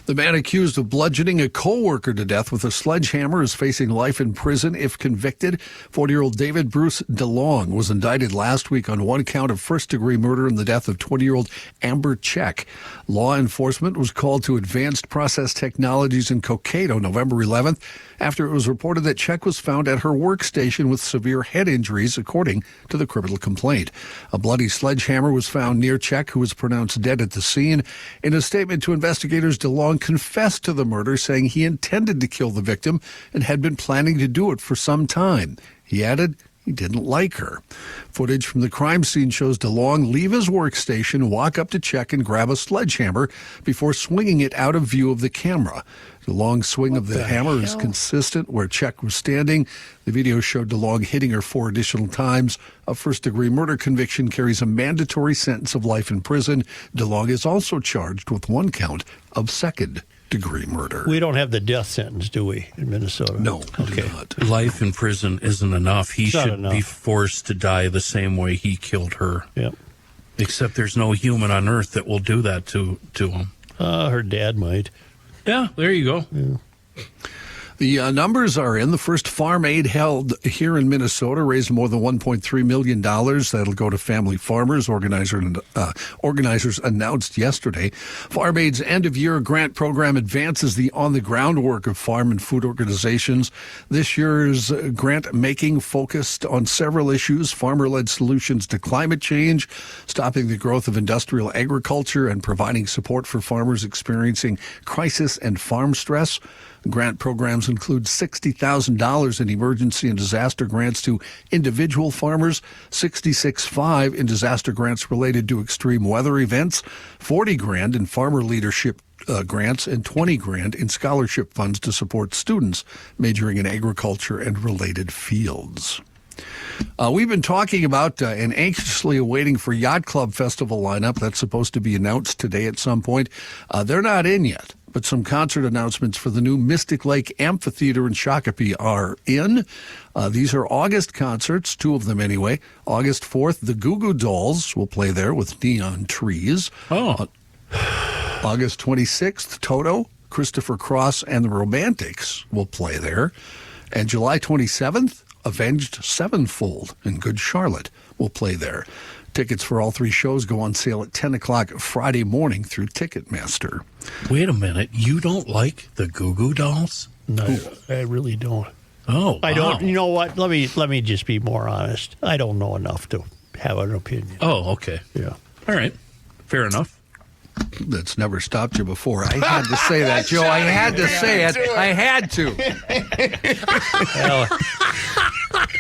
The man accused of bludgeoning a co-worker to death with a sledgehammer is facing life in prison if convicted. 40-year-old David Bruce DeLong was indicted last week on one count of first-degree murder in the death of 20-year-old Amber Check. Law enforcement was called to Advanced Process Technologies in Cokato November 11th after it was reported that Check was found at her workstation with severe head injuries, according to the criminal complaint. A bloody sledgehammer was found near Check, who was pronounced dead at the scene. In a statement to investigators, DeLong confessed to the murder, saying he intended to kill the victim and had been planning to do it for some time. He added he didn't like her. Footage from the crime scene shows DeLong leave his workstation, walk up to Check, and grab a sledgehammer before swinging it out of view of the camera. The long swing of the hammer is consistent where Check was standing. The video showed DeLong hitting her 4 additional times. A first-degree murder conviction carries a mandatory sentence of life in prison. DeLong is also charged with 1 count of second-degree murder. We don't have the death sentence, do we, in Minnesota? No, we do not. Life in prison isn't enough. He should be forced to die the same way he killed her. Yep. Except there's no human on earth that will do that to him. Her dad might. Yeah, there you go. Yeah. The numbers are in. The first farm aid held here in Minnesota raised more than $1.3 million. That'll go to family farmers. Organizers announced yesterday. Farm Aid's end-of-year grant program advances the on-the-ground work of farm and food organizations. This year's grant making focused on several issues: farmer-led solutions to climate change, stopping the growth of industrial agriculture, and providing support for farmers experiencing crisis and farm stress. Grant programs include $60,000 in emergency and disaster grants to individual farmers, $66,500 in disaster grants related to extreme weather events, $40,000 in farmer leadership grants, and $20,000 in scholarship funds to support students majoring in agriculture and related fields. We've been talking about and anxiously awaiting for Yacht Club Festival lineup. That's supposed to be announced today at some point. They're not in yet, but some concert announcements for the new Mystic Lake Amphitheater in Shakopee are in. These are August concerts, 2 of them anyway. August 4th, the Goo Goo Dolls will play there with Neon Trees. August 26th, Toto, Christopher Cross, and the Romantics will play there. And July 27th, Avenged Sevenfold in Good Charlotte will play there. Tickets for all 3 shows go on sale at 10 o'clock Friday morning through Ticketmaster. Wait a minute. You don't like the Goo Goo Dolls? No, I really don't. Oh, wow. I don't. You know what? Let me just be more honest. I don't know enough to have an opinion. Oh, okay. Yeah. All right. Fair enough. That's never stopped you before. I had to say that, Joe. I had to say it. I had to.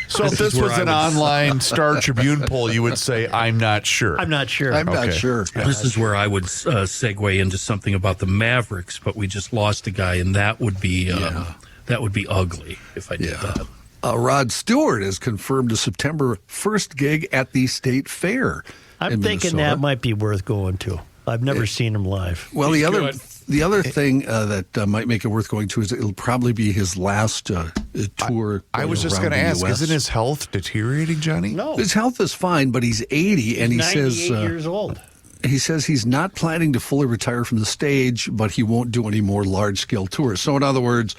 So if this was an online Star Tribune poll, you would say, I'm not sure. I'm not sure. I'm not sure. This is where I would segue into something about the Mavericks, but we just lost a guy, and that would be ugly if I did that. Rod Stewart has confirmed a September 1st gig at the State Fair. I'm thinking that might be worth going to. I've never seen him live. Well, the other thing that might make it worth going to is it'll probably be his last tour. I was just going to ask, isn't his health deteriorating, Johnny? No. His health is fine, but he's 80, and he 98 says years old. He says he's not planning to fully retire from the stage, but he won't do any more large-scale tours. So, in other words,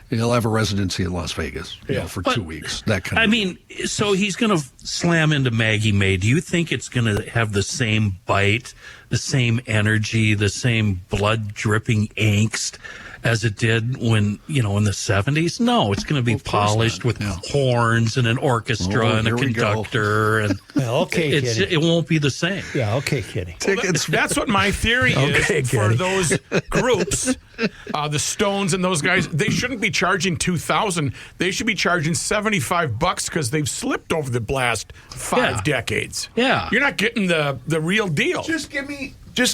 he'll have a residency in Las Vegas for 2 weeks. That kind of. I mean, so he's going to slam into Maggie May. Do you think it's going to have the same bite, the same energy, the same blood-dripping angst as it did when, in the 70s? No, it's going to be polished with horns and an orchestra and a conductor. And okay, Kitty. It won't be the same. Yeah, okay, Kitty. Tickets. That's what my theory is for those groups. The Stones and those guys, they shouldn't be charging $2,000. They should be charging $75 because they've slipped over the last 5 decades. Yeah. You're not getting the real deal. Just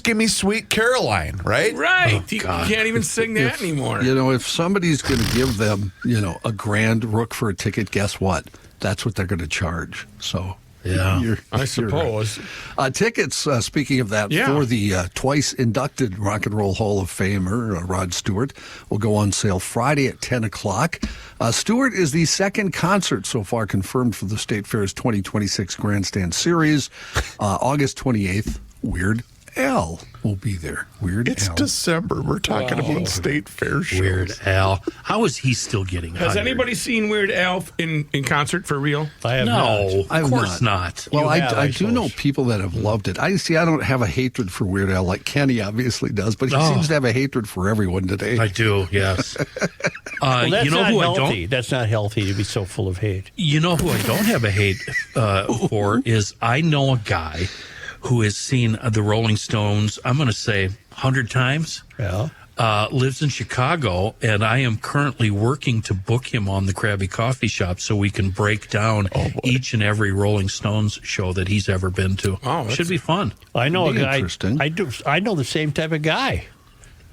give me Sweet Caroline, right? Right. You can't even sing that anymore. If somebody's going to give them, a grand rook for a ticket, guess what? That's what they're going to charge. So, yeah, I suppose. Right. Tickets, speaking of that, for the twice inducted Rock and Roll Hall of Famer, Rod Stewart, will go on sale Friday at 10 o'clock. Stewart is the second concert so far confirmed for the State Fair's 2026 Grandstand Series. August 28th, Weird Al will be there. It's Al. December. We're talking about State Fair shows. Weird Al. How is he still getting Has hired? anybody seen Weird Al in concert for real? I have No, not. of course not. Well, You have, I I do know suppose. people that have loved it. I don't have a hatred for Weird Al like Kenny obviously does, but he seems to have a hatred for everyone today. I do, yes. Well, that's you know not who healthy. I don't? That's not healthy to be so full of hate. You know who I don't have a hate for is I know a guy who has seen the Rolling Stones, I'm going to say 100 times. Yeah. Lives in Chicago, and I am currently working to book him on the Krabby Coffee Shop so we can break down each and every Rolling Stones show that he's ever been to. Oh, should be fun. I know a guy. Interesting. I know the same type of guy.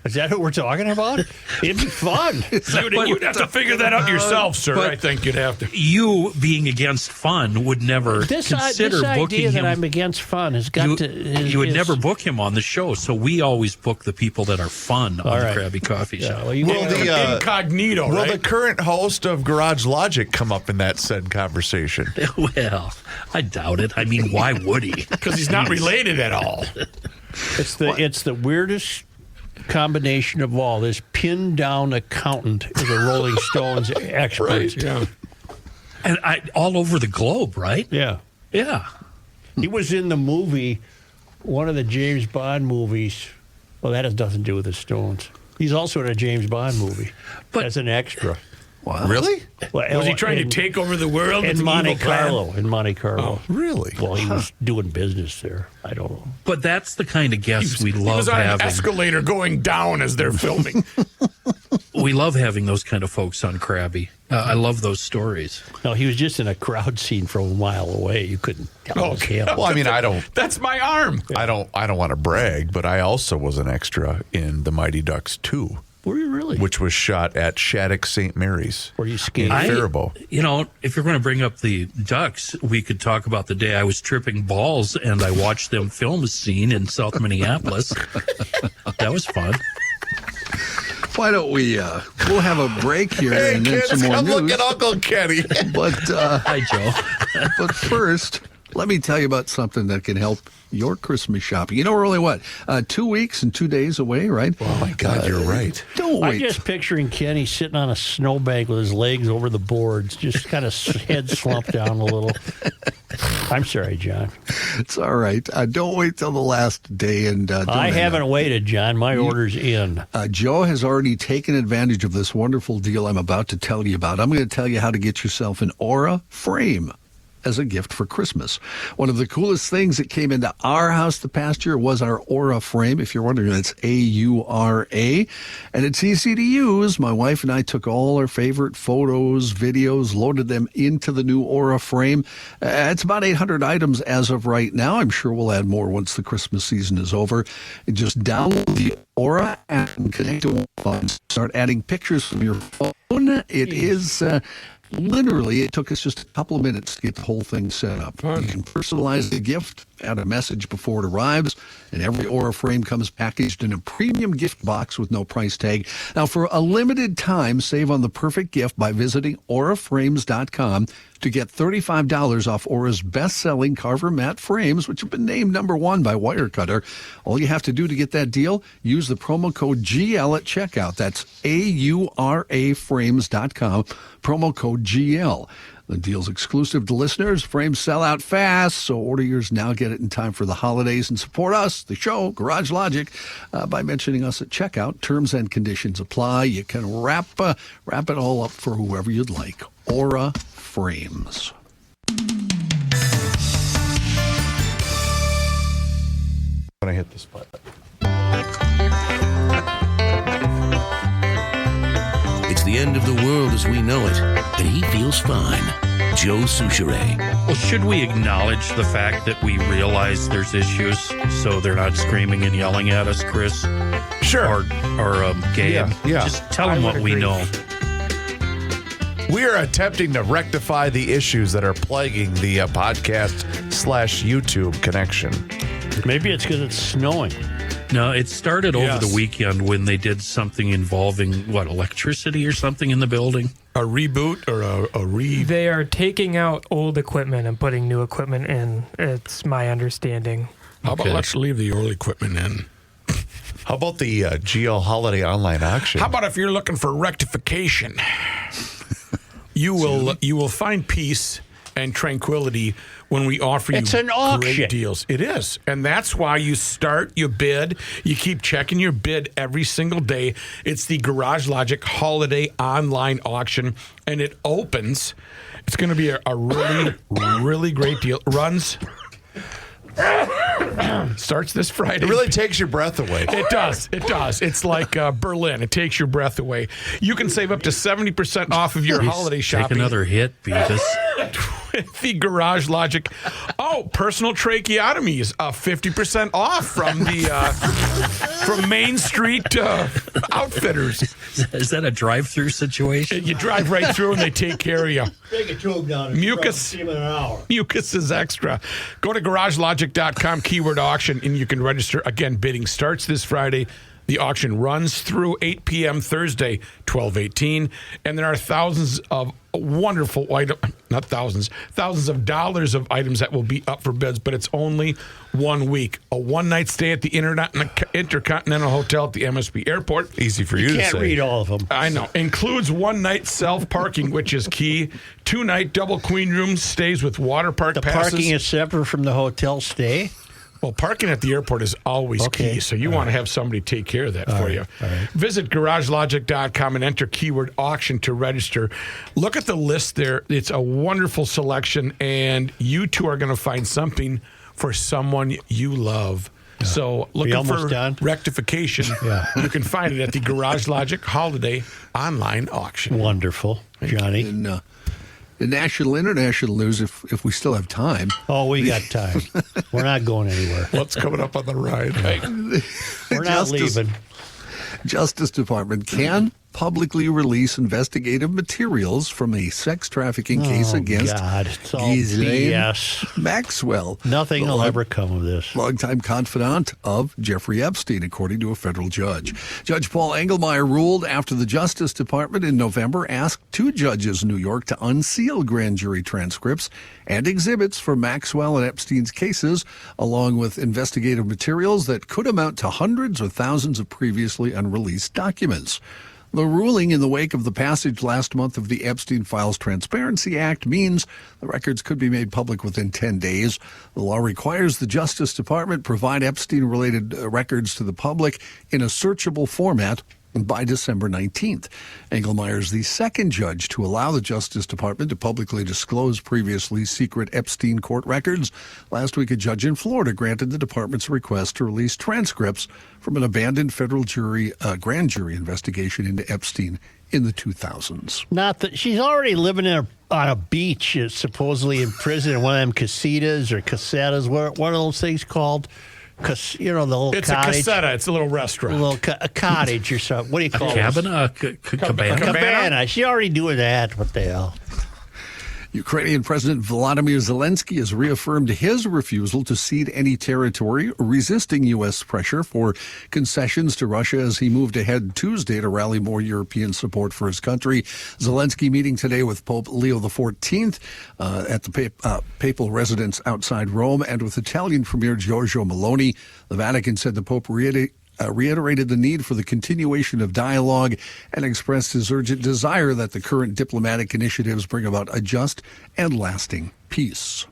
Is that what we're talking about? It'd be fun. You'd have to figure that out yourself, sir. but- I think you'd have to. You, being against fun, would never This consider booking idea him. that I'm against fun has got you would never book him on the show, so we always book the people that are fun on right. the Krabby Coffee Shop. Well, you Will the Incognito, will right? the current host of Garage Logic come up in that said conversation? Well, I doubt it. I mean, why would he? Because he's not related at all. it's the weirdest combination of all. This pinned down accountant is a Rolling Stones expert. Yeah. And all over the globe, right? Yeah. Yeah. He was in the movie, one of the James Bond movies. Well, that has nothing to do with the Stones. He's also in a James Bond movie as an extra. Wow. Really? Well, Was he trying to take over the world? with in the Monte evil plan? Carlo? In Monte Carlo. Really? Well, he was doing business there. I don't know. But that's the kind of guests we He love was on an having. escalator going down as they're filming. We love having those kind of folks on Krabby. I love those stories. No, he was just in a crowd scene from a mile away. You couldn't tell it was him. Well, I mean, I don't That's my arm. want to brag, but I also was an extra in The Mighty Ducks 2, Were you really? which was shot at Shattuck St. Mary's Were you in skiing? Faribault. You know, if you're going to bring up the Ducks, we could talk about the day I was tripping balls and I watched them film a scene in South Minneapolis. That was fun. Why don't we? We'll have a break here and then some more come news. look at Uncle Kenny. But Hi, Joe. but first, Let me tell you about something that can help your Christmas shopping. You know, we're only, 2 weeks and 2 days away, right? Oh, my God, you're right. Don't I'm wait. just picturing Kenny sitting on a snowbank with his legs over the boards, just kind of head slumped down a little. I'm sorry, John. It's all right. Don't wait till the last day. And I haven't waited, John. My order's in. Joe has already taken advantage of this wonderful deal I'm about to tell you about. I'm going to tell you how to get yourself an Aura frame as a gift for Christmas. One of the coolest things that came into our house the past year was our Aura frame. If you're wondering, it's A-U-R-A, and it's easy to use. My wife and I took all our favorite photos, videos, loaded them into the new Aura frame. It's about 800 items as of right now. I'm sure we'll add more once the Christmas season is over. And just download the Aura app and connect to Wi-Fi. Start adding pictures from your phone. It is... Literally, it took us just a couple of minutes to get the whole thing set up. You can personalize the gift, add a message before it arrives, and every Aura frame comes packaged in a premium gift box with no price tag. Now, for a limited time, save on the perfect gift by visiting auraframes.com to get $35 off Aura's best-selling Carver matte frames, which have been named #1 by Wirecutter. All you have to do to get that deal, use the promo code GL at checkout. That's auraframes.com, promo code GL. The deal's exclusive to listeners. Frames sell out fast, so order yours now. Get it in time for the holidays and support us, the show, Garage Logic, by mentioning us at checkout. Terms and conditions apply. You can wrap it all up for whoever you'd like. Aura Frames. When I hit this button. It's the end of the world as we know it, and he feels fine. Joe Souchere. Well, should we acknowledge the fact that we realize there's issues so they're not screaming and yelling at us, Chris? Sure. Or Gabe? Yeah. Just tell them what we know. We are attempting to rectify the issues that are plaguing the podcast/YouTube connection. Maybe it's because it's snowing. No, it started over the weekend when they did something involving, electricity or something in the building? A reboot or a They are taking out old equipment and putting new equipment in. It's my understanding. How about let's leave the old equipment in? How about the GL Holiday Online Auction? How about if you're looking for rectification? You will find peace and tranquility when we offer you great deals. It is. And that's why you start, you bid, you keep checking your bid every single day. It's the Garage Logic Holiday Online Auction, and it opens. It's going to be a really, really great deal. Runs. Starts this Friday. It really takes your breath away. It does. It does. It's like Berlin. It takes your breath away. You can save up to 70% off of your holiday shopping. Take another hit, Beavis. With the Garage Logic. Personal tracheotomies, 50% off from the from Main Street Outfitters. Is that a drive-through situation? You drive right through and they take care of you. Take a tube down. Mucus. Give it an hour. Mucus is extra. Go to garagelogic.com, keyword auction, and you can register. Again, bidding starts this Friday. The auction runs through 8 p.m. Thursday, 12/18, and there are thousands of wonderful items, not thousands of dollars of items that will be up for bids, but it's only 1 week. A one-night stay at the Intercontinental Hotel at the MSP Airport. Easy for you to say. Can't read all of them. I know. Includes one-night self-parking, which is key. 2-night double queen room stays with water park The passes. parking is separate from the hotel stay? Well, parking at the airport is always key, so you want to have somebody take care of that for you. Right. Visit garagelogic.com and enter keyword auction to register. Look at the list there. It's a wonderful selection, and you too are going to find something for someone you love. Yeah. So looking for rectification, you can find it at the Garage Logic Holiday Online Auction. Wonderful, Johnny. In national, international news, if we still have time. Oh, we got time. We're not going anywhere. What's coming up on the ride? We're not leaving. Justice Department can publicly release investigative materials from a sex trafficking case against It's all Ghislaine BS. Maxwell. Nothing will ever come of this. Longtime confidant of Jeffrey Epstein, according to a federal judge. Judge Paul Engelmeyer ruled after the Justice Department in November asked 2 judges in New York to unseal grand jury transcripts and exhibits for Maxwell and Epstein's cases, along with investigative materials that could amount to hundreds or thousands of previously unreleased documents. The ruling in the wake of the passage last month of the Epstein Files Transparency Act means the records could be made public within 10 days. The law requires the Justice Department provide Epstein-related records to the public in a searchable format by December 19th. Engelmeyer is the second judge to allow the Justice Department to publicly disclose previously secret Epstein court records. Last week, a judge in Florida granted the department's request to release transcripts from an abandoned federal grand jury investigation into Epstein in the 2000s. Not that she's already living on a beach, supposedly in prison in one of them casitas or casetas. What are those things called? The little it's cottage. It's a caseta. It's a little restaurant. A cottage or something. What do you call it? Cabana? Cabana. She's already doing that. What the hell? Ukrainian President Volodymyr Zelensky has reaffirmed his refusal to cede any territory, resisting U.S. pressure for concessions to Russia as he moved ahead Tuesday to rally more European support for his country. Zelensky meeting today with Pope Leo XIV at the papal residence outside Rome and with Italian Premier Giorgio Meloni. The Vatican said the Pope reiterated the need for the continuation of dialogue and expressed his urgent desire that the current diplomatic initiatives bring about a just and lasting peace.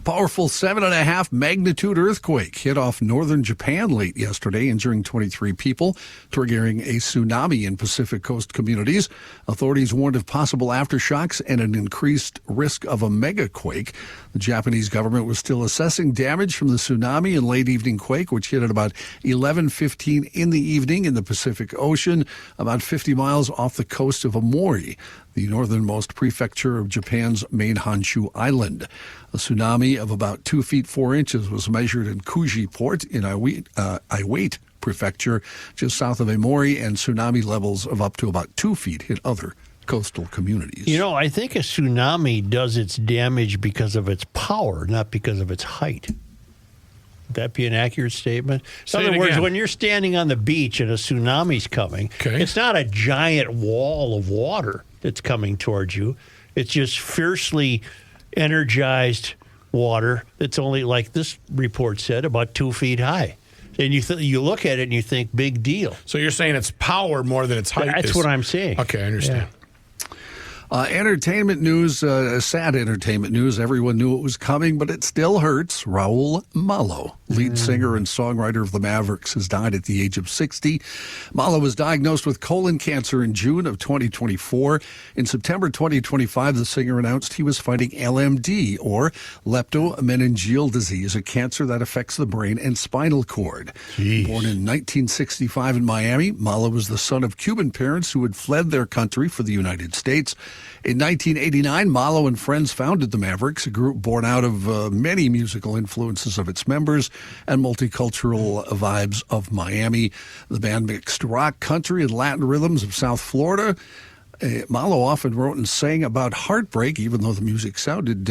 Powerful 7.5 magnitude earthquake hit off northern Japan late yesterday, injuring 23 people, triggering a tsunami in Pacific Coast communities. Authorities warned of possible aftershocks and an increased risk of a megaquake. The Japanese government was still assessing damage from the tsunami and late evening quake, which hit at about 11:15 in the evening in the Pacific Ocean, about 50 miles off the coast of Aomori, the northernmost prefecture of Japan's main Honshu island. A tsunami of about 2 feet 4 inches was measured in Kuji Port in Iwate Prefecture, just south of Aomori, and tsunami levels of up to about 2 feet hit other coastal communities. I think a tsunami does its damage because of its power, not because of its height. Would that be an accurate statement? In other words, when you're standing on the beach and a tsunami's coming, it's not a giant wall of water that's coming towards you. It's just fiercely energized water that's only, like this report said, about 2 feet high. And you look at it and you think, big deal. So you're saying it's power more than its height? That's what I'm saying. Okay, I understand. Yeah. Entertainment news, sad entertainment news. Everyone knew it was coming, but it still hurts. Raul Malo, lead singer and songwriter of the Mavericks, has died at the age of 60. Malo was diagnosed with colon cancer in June of 2024. In September 2025, the singer announced he was fighting LMD, or leptomeningeal disease, a cancer that affects the brain and spinal cord. Jeez. Born in 1965 in Miami, Malo was the son of Cuban parents who had fled their country for the United States. In 1989, Malo and friends founded the Mavericks, a group born out of many musical influences of its members and multicultural vibes of Miami. The band mixed rock, country, and Latin rhythms of South Florida. Malo often wrote and sang about heartbreak, even though the music sounded,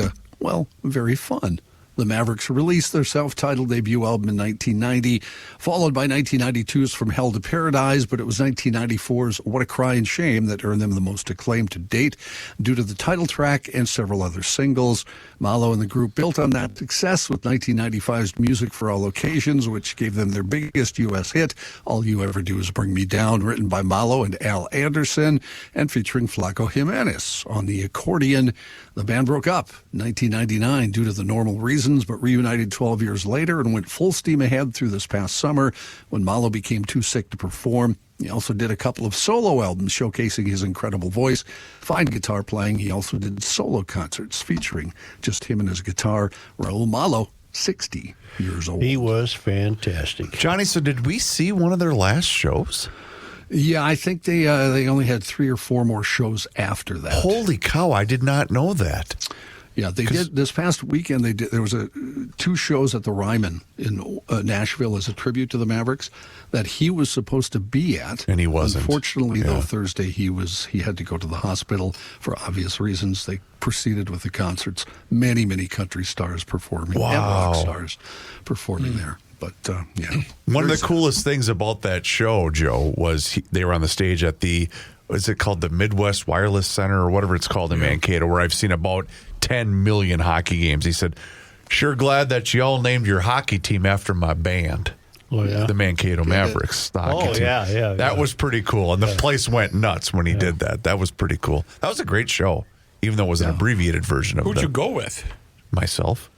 very fun. The Mavericks released their self-titled debut album in 1990, followed by 1992's From Hell to Paradise, but it was 1994's What a Crying Shame that earned them the most acclaim to date due to the title track and several other singles. Malo and the group built on that success with 1995's Music for All Occasions, which gave them their biggest U.S. hit, All You Ever Do Is Bring Me Down, written by Malo and Al Anderson, and featuring Flaco Jimenez on the accordion. The band broke up in 1999 due to the normal reasons, but reunited 12 years later and went full steam ahead through this past summer when Malo became too sick to perform. He also did a couple of solo albums showcasing his incredible voice, fine guitar playing. He also did solo concerts featuring just him and his guitar. Raul Malo, 60 years old. He was fantastic. Johnny, so did we see one of their last shows? Yeah, I think they only had 3 or 4 more shows after that. Holy cow, I did not know that. Yeah, they did this past weekend. They did. There was 2 shows at the Ryman in Nashville as a tribute to the Mavericks that he was supposed to be at, and he wasn't. Unfortunately, though, Thursday he had to go to the hospital for obvious reasons. They proceeded with the concerts. Many country stars performing, and rock stars performing there. But one of the coolest things about that show, Joe, was they were on the stage at the. Is it called the Midwest Wireless Center or whatever it's called in Mankato, where I've seen about 10 million hockey games. He said, "Sure glad that you all named your hockey team after my band." Oh, yeah. The Mankato Mavericks hockey team. Yeah. That was pretty cool. And the place went nuts when he did that. That was pretty cool. That was a great show, even though it was an abbreviated version of it. Who'd you go with? Myself.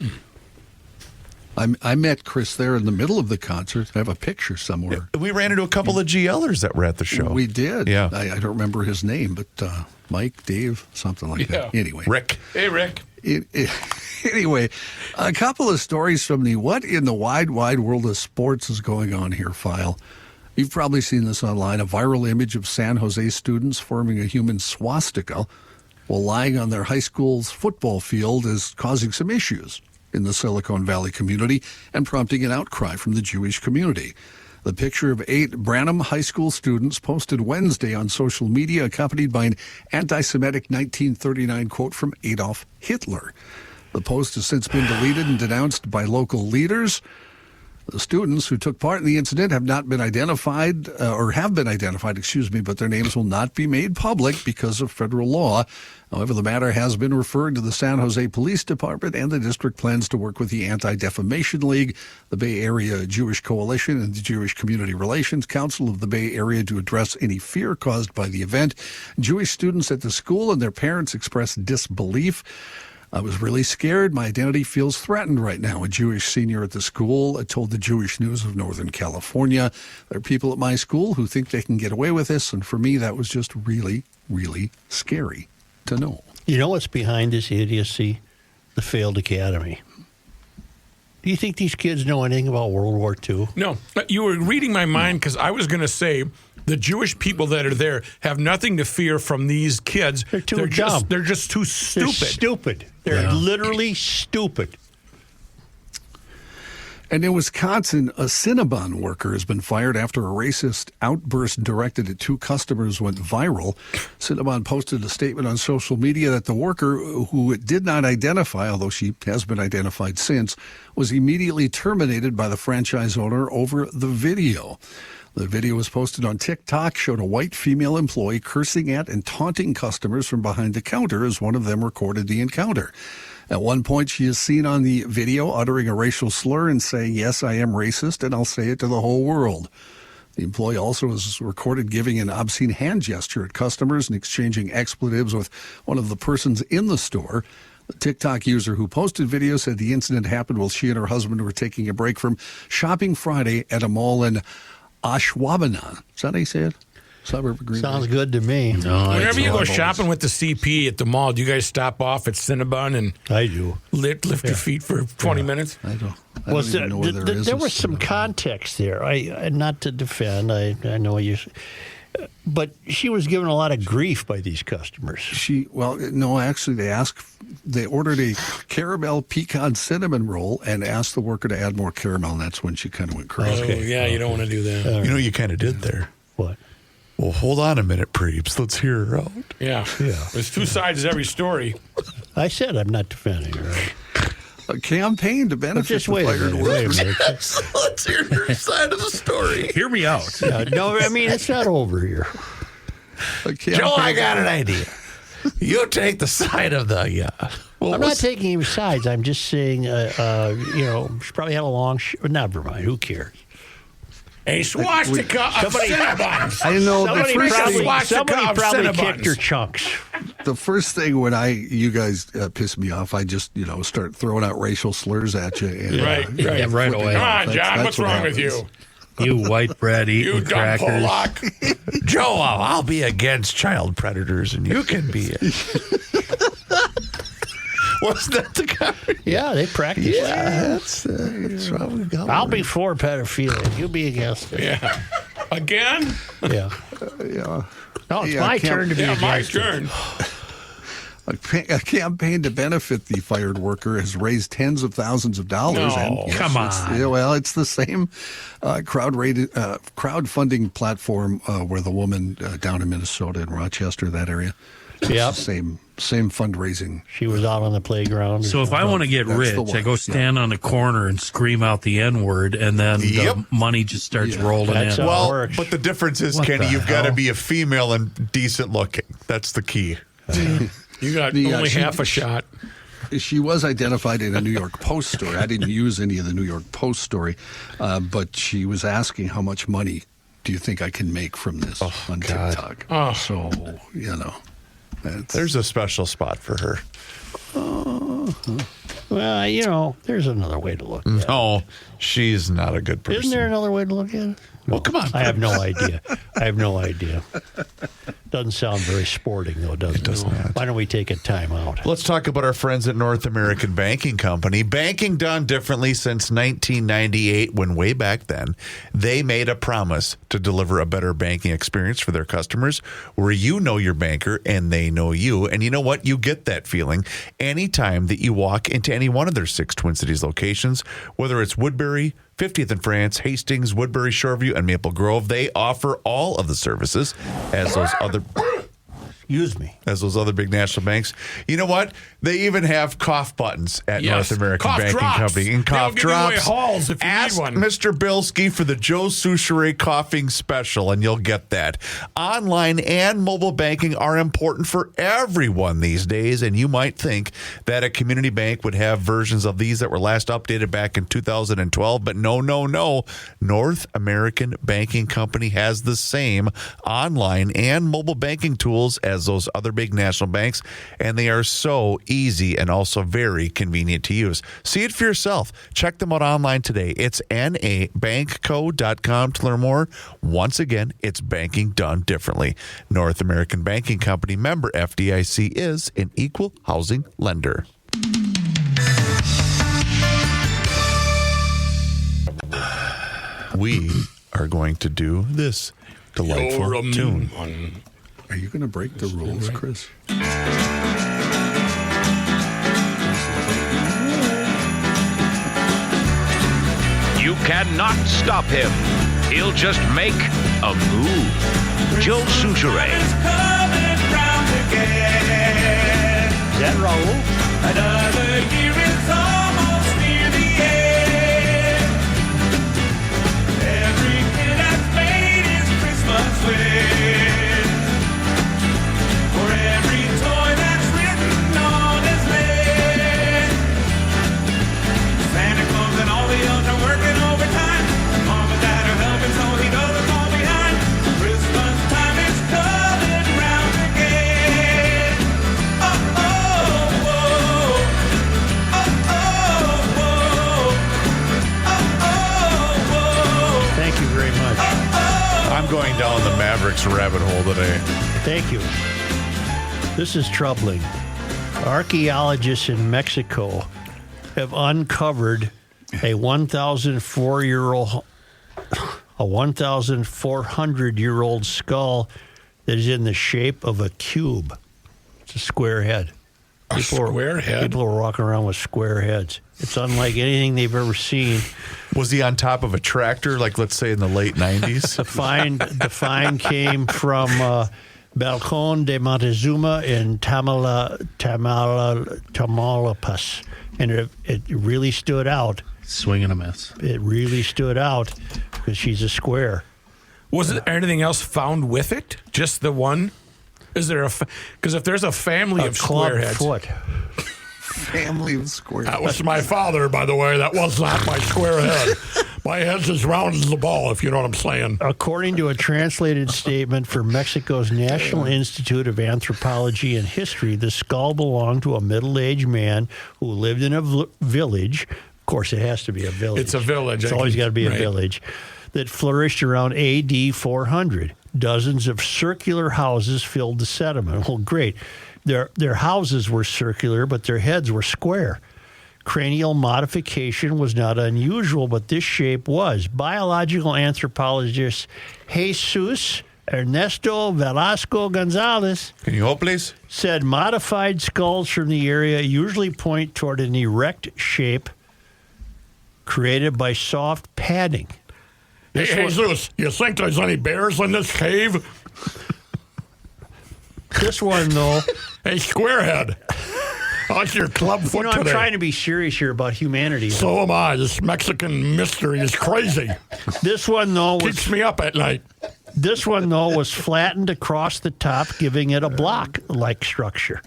I met Chris there in the middle of the concert. I have a picture somewhere. We ran into a couple of GLers that were at the show. We did. Yeah. I don't remember his name, but Mike, Dave, something like that. Anyway. Rick. Hey, Rick. Anyway, a couple of stories from the What in the Wide World of Sports is going on here file. You've probably seen this online, a viral image of San Jose students forming a human swastika while lying on their high school's football field is causing some issues in the Silicon Valley community and prompting an outcry from the Jewish community. The picture of 8 Branham High School students posted Wednesday on social media, accompanied by an anti-Semitic 1939 quote from Adolf Hitler. The post has since been deleted and denounced by local leaders. The students who took part in the incident have not been identified, but their names will not be made public because of federal law. However, the matter has been referred to the San Jose Police Department, and the district plans to work with the Anti-Defamation League, the Bay Area Jewish Coalition, and the Jewish Community Relations Council of the Bay Area to address any fear caused by the event. Jewish students at the school and their parents expressed disbelief. "I was really scared. My identity feels threatened right now," a Jewish senior at the school told the Jewish News of Northern California. "There are people at my school who think they can get away with this, and for me that was just really, really scary to know." You know what's behind this idiocy? The failed academy. Do you think these kids know anything about World War II? No. You were reading my mind because I was going to say the Jewish people that are there have nothing to fear from these kids. They're too dumb. They're just too stupid. They're stupid. They're literally stupid. And in Wisconsin, a Cinnabon worker has been fired after a racist outburst directed at 2 customers went viral. Cinnabon posted a statement on social media that the worker, who it did not identify, although she has been identified since, was immediately terminated by the franchise owner over the video. The video was posted on TikTok, showed a white female employee cursing at and taunting customers from behind the counter as one of them recorded the encounter. At one point, she is seen on the video uttering a racial slur and saying, "Yes, I am racist, and I'll say it to the whole world." The employee also was recorded giving an obscene hand gesture at customers and exchanging expletives with one of the persons in the store. The TikTok user who posted video said the incident happened while she and her husband were taking a break from shopping Friday at a mall in Ashwaubenon. Is that how you say it? Suburb of Green Bay. Sounds good to me. No, whenever you go shopping with the CP at the mall, do you guys stop off at Cinnabon and I do lift your feet for 20 minutes? I don't even know where there is. There was some context there. I not to defend. I know you, but she was given a lot of grief by these customers. They ordered a caramel pecan cinnamon roll and asked the worker to add more caramel, and that's when she kind of went crazy. Oh, yeah, you don't want to do that. You know, you kind of did there. What? Well, hold on a minute, Preebs. Let's hear her out. Yeah. There's 2 sides to every story. I said I'm not defending her. Right? A campaign to benefit the fired workers. Let's hear your side of the story. Hear me out. No, I mean, it's not over here. Joe, I got an idea. You take the side of the... I'm not taking any sides. I'm just saying, she probably had a long... never mind. Who cares? A swastika of Cinnabons. I know somebody probably kicked her chunks. The first thing when you guys piss me off, I just start throwing out racial slurs at you. And, right away. Come on, John. What's wrong with you? You white bread eating crackers. You dumb Polak. Joe, I'll be against child predators, and you can be it. Wasn't that the guy? Yeah, they practice. Yeah, that's what we got. I'll be for pedophilia. You be against it. Yeah. Again? Yeah. yeah. No, it's my turn to be against my turn. A campaign to benefit the fired worker has raised tens of thousands of dollars. No, come on. It's the same crowdfunding platform where the woman down in Minnesota, in Rochester, that area. Yep. Same fundraising. She was out on the playground. So if I want to get rich, I go stand on the corner and scream out the N-word, and then the money just starts rolling That's in. how it Well, works. but the difference is, What Kenny, the you've got to hell? be a female and decent looking. That's the key. You got The, only she- half a shot. She was identified in a New York Post story. I didn't use any of the New York Post story, but she was asking how much money do you think I can make from this on God. TikTok. Oh. So, There's a special spot for her. Well, there's another way to look at it. No, she's not a good person. Isn't there another way to look at it? Well, come on. I have no idea. Doesn't sound very sporting, though, does it? It does not. Why don't we take a time out? Let's talk about our friends at North American Banking Company. Banking done differently since 1998, when way back then, they made a promise to deliver a better banking experience for their customers where you know your banker and they know you. And you know what? You get that feeling anytime that you walk into any one of their 6 Twin Cities locations, whether it's Woodbury, 50th in France, Hastings, Woodbury, Shoreview, and Maple Grove. They offer all of the services as those other big national banks. You know what? They even have cough buttons at Yes. North American Cough Banking drops. Company. And cough They'll give you away drops. Halls if you Ask need one. Mr. Bilski for the Joe Souchere coughing special, and you'll get that. Online and mobile banking are important for everyone these days, and you might think that a community bank would have versions of these that were last updated back in 2012, but no. North American Banking Company has the same online and mobile banking tools as those other big national banks, and they are so easy and also very convenient to use. See it for yourself. Check them out online today. It's nabankco.com to learn more. Once again, it's banking done differently. North American Banking Company, member FDIC, is an equal housing lender. We are going to do this delightful tune. Are you going to break the rules, Chris? You cannot stop him. He'll just make a move. Joe Souchere. Is that Raul? Another year is almost near the end. Every kid has made his Christmas wish. For every toy that's written on his list. Santa Claus and all the elves are working overtime. Mom and Dad are helping so he doesn't fall behind. Christmas time is coming round again. Oh, oh, whoa. Oh, oh, whoa. Oh, oh, whoa. Thank you very much. I'm going down the Mavericks rabbit hole today. Thank you. This is troubling. Archaeologists in Mexico have uncovered a 1,400-year-old skull that is in the shape of a cube. It's a square head. Square head? People are walking around with square heads. It's unlike anything they've ever seen. Was he on top of a tractor, like let's say in the late 90s? The find came from Balcón de Montezuma in Tamaulipas, and it really stood out. Swing and a miss. It really stood out because she's a square. Was there anything else found with it? Just the one? Is there because if there's a family of club squareheads. foot. Family of square. That was my father, by the way. That was not my square head. My head's as round as the ball, if you know what I'm saying. According to a translated statement from Mexico's National Institute of Anthropology and History, the skull belonged to a middle-aged man who lived in a village. Of course, it has to be a village. It's a village. It's always got to be a right. village that flourished around AD 400. Dozens of circular houses filled the sediment. Well, great. Their houses were circular, but their heads were square. Cranial modification was not unusual, but this shape was. Biological anthropologist Jesus Ernesto Velasco Gonzalez, Can you hold, please? said modified skulls from the area usually point toward an erect shape created by soft padding. Hey, Jesus, you think there's any bears in this cave? This one, though, Hey, Squarehead. How's your club foot I'm today? trying to be serious here about humanity. So am I. This Mexican mystery is crazy. This one, though, Keeps me up at night. was flattened across the top, giving it a block-like structure.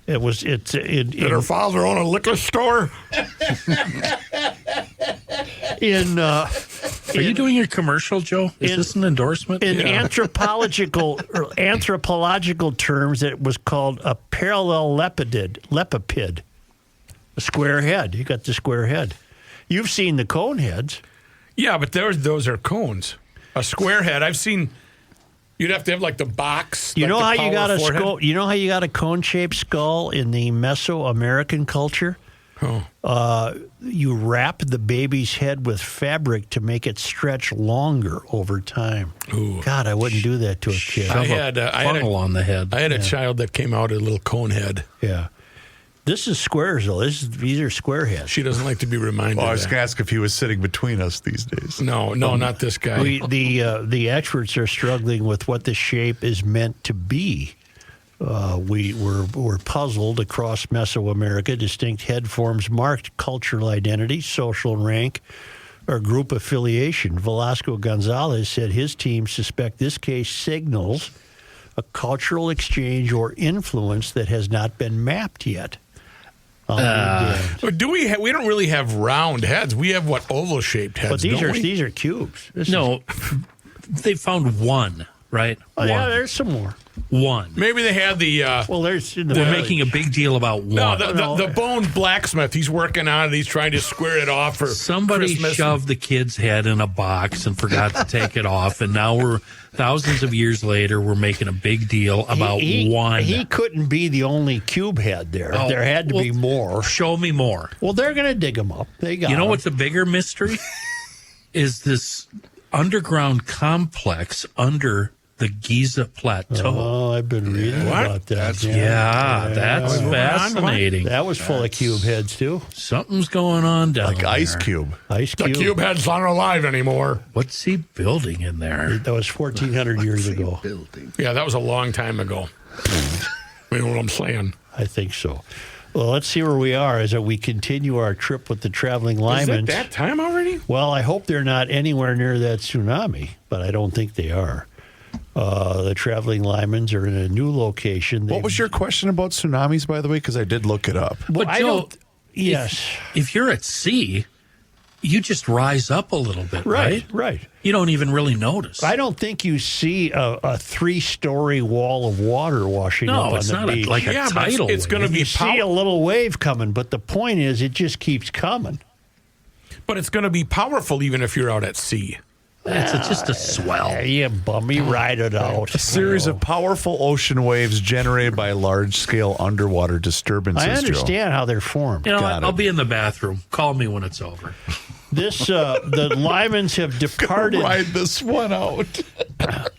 Did her father own a liquor store? Are you doing your commercial, Joe? Is this an endorsement? In anthropological terms, it was called a parallelepiped, a square head. You got the square head. You've seen the cone heads. Yeah, but those are cones. A square head. I've seen. You'd have to have like the box. You like know the how you power got a forehead? skull? You know how you got a cone-shaped skull in the Mesoamerican culture? Oh. You wrap the baby's head with fabric to make it stretch longer over time. Ooh. God, I wouldn't do that to a kid. I had funnel on the head. I had a child that came out a little cone head. Yeah. This is squares, though. These are square heads. She doesn't like to be reminded. Well, I of was that. going to ask if he was sitting between us these days. No, not this guy. The experts are struggling with what the shape is meant to be. We're puzzled across Mesoamerica. Distinct head forms marked cultural identity, social rank, or group affiliation. Velasco Gonzalez said his team suspect this case signals a cultural exchange or influence that has not been mapped yet. But do we? We don't really have round heads. We have oval shaped heads. But these don't we? these are cubes. They found one, right? Oh, yeah, there's some more. One. Maybe they had the. Well, there's. We're making a big deal about one. No, the bone blacksmith. He's working on it. He's trying to square it off for Somebody Christmas. shoved the kid's head in a box and forgot to take it off, and now we're thousands of years later. We're making a big deal about one. He couldn't be the only cube head there. Oh, There had to be more. Show me more. Well, they're going to dig them up. They got. You know 'em. what's a bigger mystery? Is this underground complex under the Giza Plateau? Oh, I've been reading about that. That's fascinating. That was full of cube heads too. Something's going on down Like there. Ice Cube. Ice The cube. cube heads aren't alive anymore. What's he building in there? That was 1,400 years ago. Yeah, that was a long time ago. You know what I'm saying? I think so. Well, let's see where we are as we continue our trip with the traveling Is Lymans. it that time already? Well, I hope they're not anywhere near that tsunami, but I don't think they are. The traveling Lymans are in a new location. What was your question about tsunamis, by the way? Because I did look it up. Well, But I Joe, don't. Yes. If you're at sea, you just rise up a little bit, right? Right. You don't even really notice. I don't think you see a 3-story wall of water washing up No, on it's the not beach. like a Yeah, but tidal it's going to wave. be You see a little wave coming, but the point is it just keeps coming. But it's going to be powerful even if you're out at sea. It's just a swell. Yeah, bummy, ride it out. A series of powerful ocean waves generated by large-scale underwater disturbances. I Joe. understand how they're formed. You know, Got I'll it. be in the bathroom. Call me when it's over. The Lymans have departed. Ride this one out.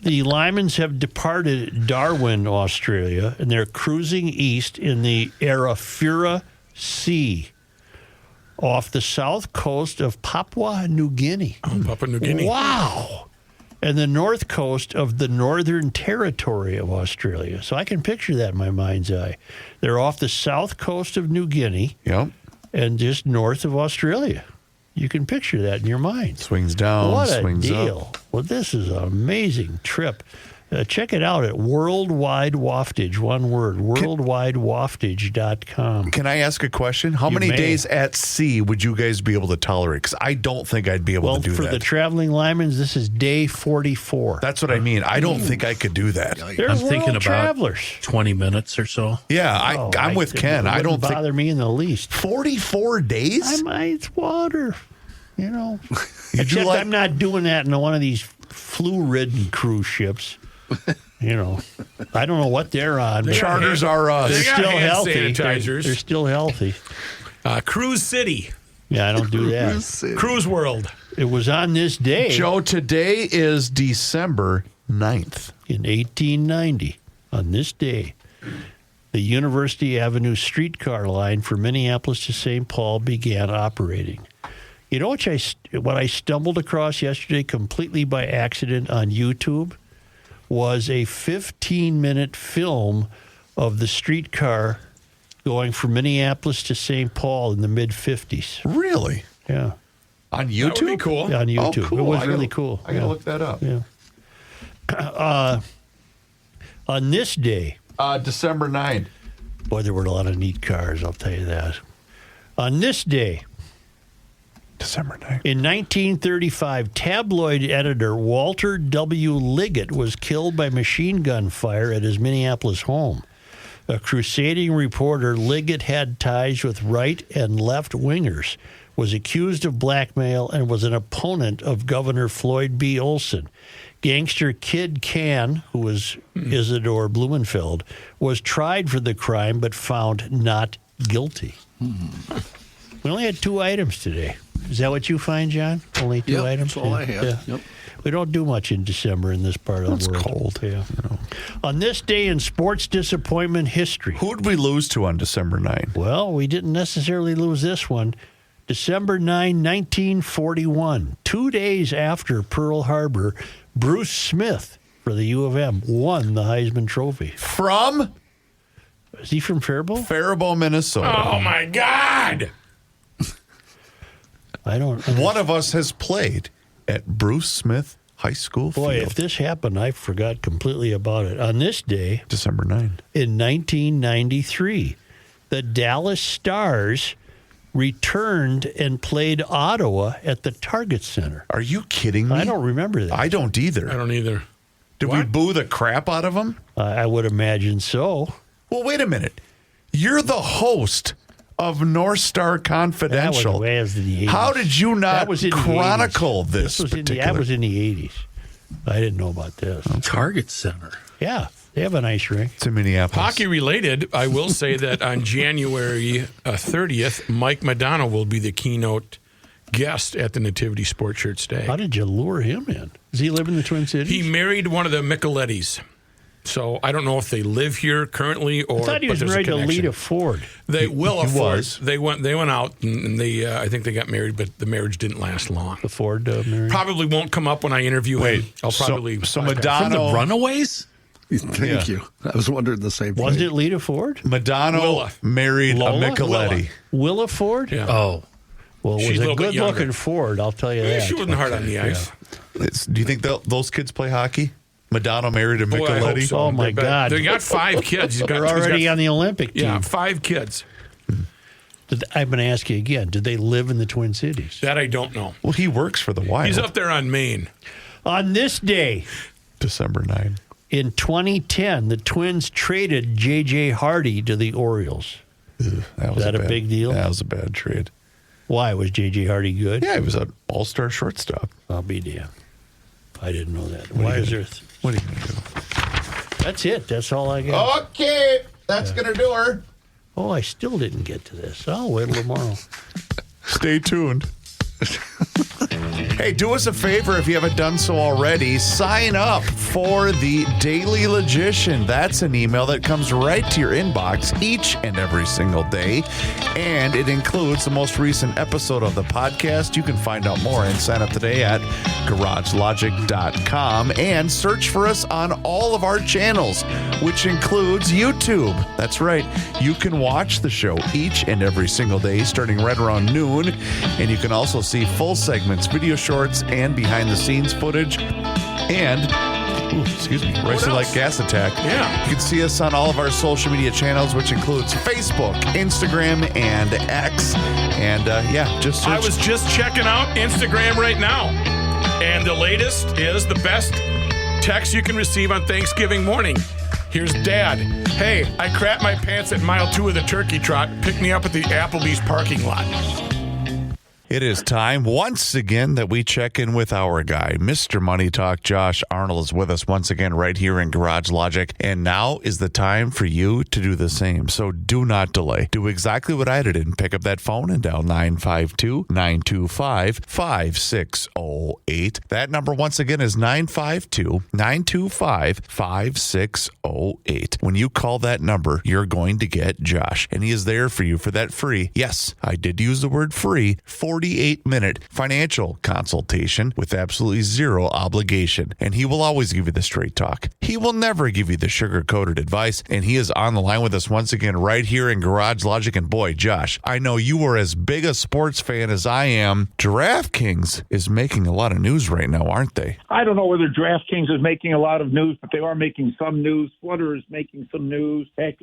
The Lymans have departed Darwin, Australia, and they're cruising east in the Arafura Sea off the south coast of Papua New Guinea. Oh, Papua New Guinea. Wow. And the north coast of the Northern Territory of Australia. So I can picture that in my mind's eye. They're off the south coast of New Guinea Yep. and just north of Australia. You can picture that in your mind. Swings down, What a swings deal. up. Well, this is an amazing trip. Check it out at Worldwide Waftage, one word, worldwidewaftage.com. Can I ask a question? How You many may. days at sea would you guys be able to tolerate? Because I don't think I'd be able Well, to do for that. the traveling Lymans, this is day 44. That's what I mean. I don't think I could do that. They're I'm world thinking about travelers. 20 minutes or so. Yeah, Oh, I'm with Ken. I don't think bother me in the least. 44 days. It's water, you know. You do Except like- I'm not doing that in one of these flu-ridden cruise ships. You know, I don't know what they're on. But Charters are They they're got still hand healthy. sanitizers. They're still healthy. Cruise City. Yeah, I don't do that. Cruise World. It was on this day. Joe, today is December 9th. In 1890, on this day, the University Avenue streetcar line for Minneapolis to St. Paul began operating. You know what I stumbled across yesterday completely by accident on YouTube was a 15-minute film of the streetcar going from Minneapolis to St. Paul in the mid-50s. Really? Yeah. On YouTube? That would be cool. Yeah, on YouTube. Oh, cool. It was really cool. I got to look that up. Yeah. On this day, December 9th. boy, there were a lot of neat cars, I'll tell you that. On this day, December 9th. in 1935, tabloid editor Walter W. Liggett was killed by machine gun fire at his Minneapolis home. A crusading reporter, Liggett had ties with right and left wingers, was accused of blackmail, and was an opponent of Governor Floyd B. Olson. Gangster Kid Can, who was Isidore Blumenfeld, was tried for the crime but found not guilty. We only had 2 items today. Is that what you find, John? Only 2 items? That's all I have. Yeah. Yep. We don't do much in December in this part of the world. It's cold. Yeah. You know. On this day in sports disappointment history. Who did we lose to on December 9th? Well, we didn't necessarily lose this one. December 9, 1941, 2 days after Pearl Harbor, Bruce Smith for the U of M won the Heisman Trophy. From? Is he from Faribault? Faribault, Minnesota. Oh, my God. I don't. One of us has played at Bruce Smith High School Boy, field. if this happened, I forgot completely about it. On this day, December 9th. in 1993, the Dallas Stars returned and played Ottawa at the Target Center. Are you kidding me? I don't remember that. I don't either. I don't either. Did we boo the crap out of them? I would imagine so. Well, wait a minute. You're the host of North Star Confidential. That was in the 80s. How did you not That was in the chronicle 80s. this particular? That was in the 80s. I didn't know about this. Target Center. Yeah, they have a nice rink. It's in Minneapolis. Hockey related, I will say that on January 30th, Mike Madonna will be the keynote guest at the Nativity Sports Church Day. How did you lure him in? Does he live in the Twin Cities? He married one of the Michelettis. So I don't know if they live here currently or. I thought he but was there's a married to connection. Lita Ford. They Willa he Ford. was. They went out and they I think they got married, but the marriage didn't last long. The Ford marriage? Probably won't come up when I interview him. I'll probably so bypass Madonna- From the Runaways? Thank you. I was wondering the same thing. Wasn't it Lita Ford? Madonna Willa. married Lola? a Micheletti. Willa Ford? Yeah. Oh. Well, it She's was a a little bit good-looking younger. Ford, I'll tell you Yeah, that. she wasn't hard on the ice. Do you think those kids play hockey? Madonna married a Boy, I hope Micheletti? so. Oh, my God. They got 5 kids. They're already on the Olympic team. Yeah, 5 kids. I'm going to ask you again. Did they live in the Twin Cities? That I don't know. Well, he works for the Wild. He's up there on Maine. On this day, December 9th. in 2010, the Twins traded J.J. Hardy to the Orioles. That was that a bad, big deal? That was a bad trade. Why? Was J.J. Hardy good? Yeah, he was an all-star shortstop. I'll be damned. I didn't know that. Why is there... What are you going to do? That's it. That's all I got. Okay, that's going to do her. Oh, I still didn't get to this. I'll wait till tomorrow. Stay tuned. Hey, do us a favor if you haven't done so already. Sign up for the Daily Logician. That's an email that comes right to your inbox each and every single day. And it includes the most recent episode of the podcast. You can find out more and sign up today at garagelogic.com and search for us on all of our channels, which includes YouTube. That's right. You can watch the show each and every single day starting right around noon. And you can also see full segments, video shorts, and behind-the-scenes footage. And, racing like gas attack. Yeah. You can see us on all of our social media channels, which includes Facebook, Instagram, and X. And, just search. I was just checking out Instagram right now. And the latest is the best text you can receive on Thanksgiving morning. Here's Dad. Hey, I crapped my pants at mile 2 of the turkey trot. Pick me up at the Applebee's parking lot. It is time once again that we check in with our guy, Mr. Money Talk. Josh Arnold is with us once again right here in Garage Logic. And now is the time for you to do the same. So do not delay. Do exactly what I did and pick up that phone and dial 952-925-5608. That number once again is 952-925-5608. When you call that number, you're going to get Josh. And he is there for you for that free, yes, I did use the word free, 48-minute financial consultation with absolutely zero obligation. And he will always give you the straight talk. He will never give you the sugar-coated advice. And he is on the line with us once again right here in Garage Logic. And boy, Josh, I know you are as big a sports fan as I am. DraftKings is making a lot of news right now, aren't they? I don't know whether DraftKings is making a lot of news, but they are making some news. Flutter is making some news. Heck,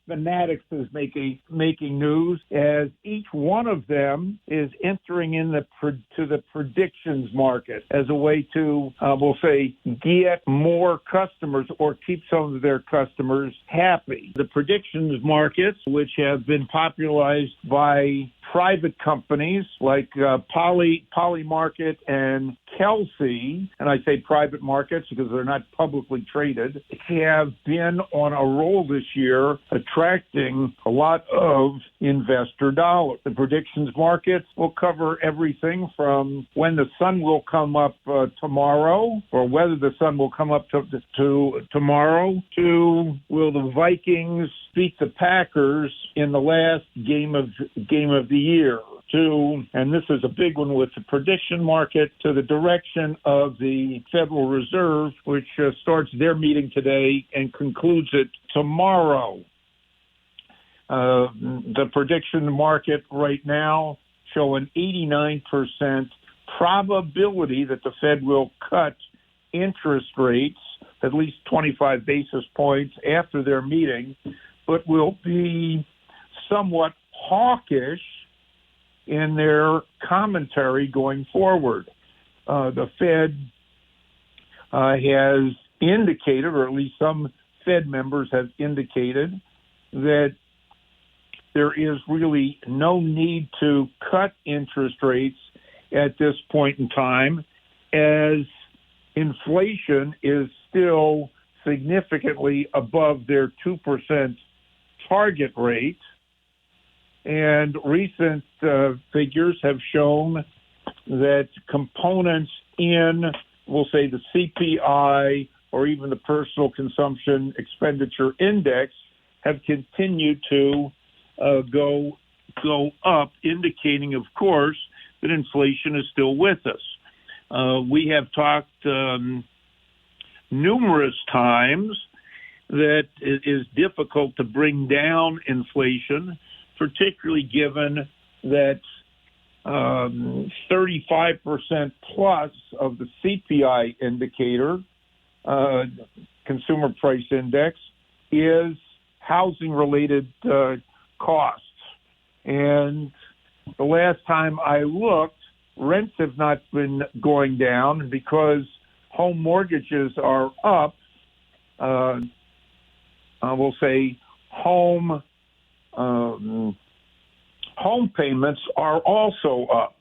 Fanatics is making news, as each one of them is entering in to the predictions market as a way to, we'll say, get more customers or keep some of their customers happy. The predictions markets, which have been popularized by private companies like Polymarket and Kelsey, and I say private markets because they're not publicly traded, have been on a roll this year, attracting a lot of investor dollars. The predictions markets will cover everything from when the sun will come up tomorrow, or whether the sun will come up to tomorrow, to will the Vikings beat the Packers in the last game of the year, to, and this is a big one with the prediction market, to the direction of the Federal Reserve, which starts their meeting today and concludes it tomorrow. The prediction market right now show an 89% probability that the Fed will cut interest rates at least 25 basis points after their meeting, but will be somewhat hawkish in their commentary going forward. The Fed has indicated, or at least some Fed members have indicated, that there is really no need to cut interest rates at this point in time, as inflation is still significantly above their 2% target rate. And recent figures have shown that components in, we'll say, the CPI or even the Personal Consumption Expenditure Index have continued to go up, indicating, of course, that inflation is still with us. We have talked numerous times that it is difficult to bring down inflation, particularly given that 35% plus of the CPI indicator, Consumer Price Index, is housing-related costs. And the last time I looked, rents have not been going down because home mortgages are up. We'll say home payments are also up.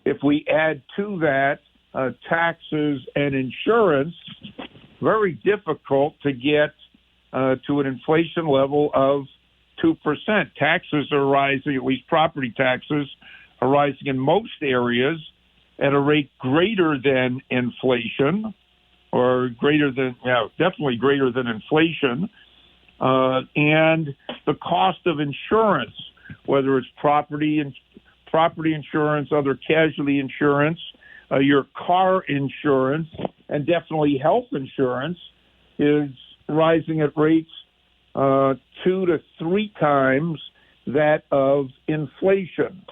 If we add to that taxes and insurance, very difficult to get to an inflation level of 2%. Taxes are rising, at least property taxes are rising in most areas at a rate greater than inflation, or greater than, definitely greater than inflation. And the cost of insurance, whether it's property insurance, other casualty insurance, your car insurance, and definitely health insurance, is rising at rates 2 to 3 times that of inflation.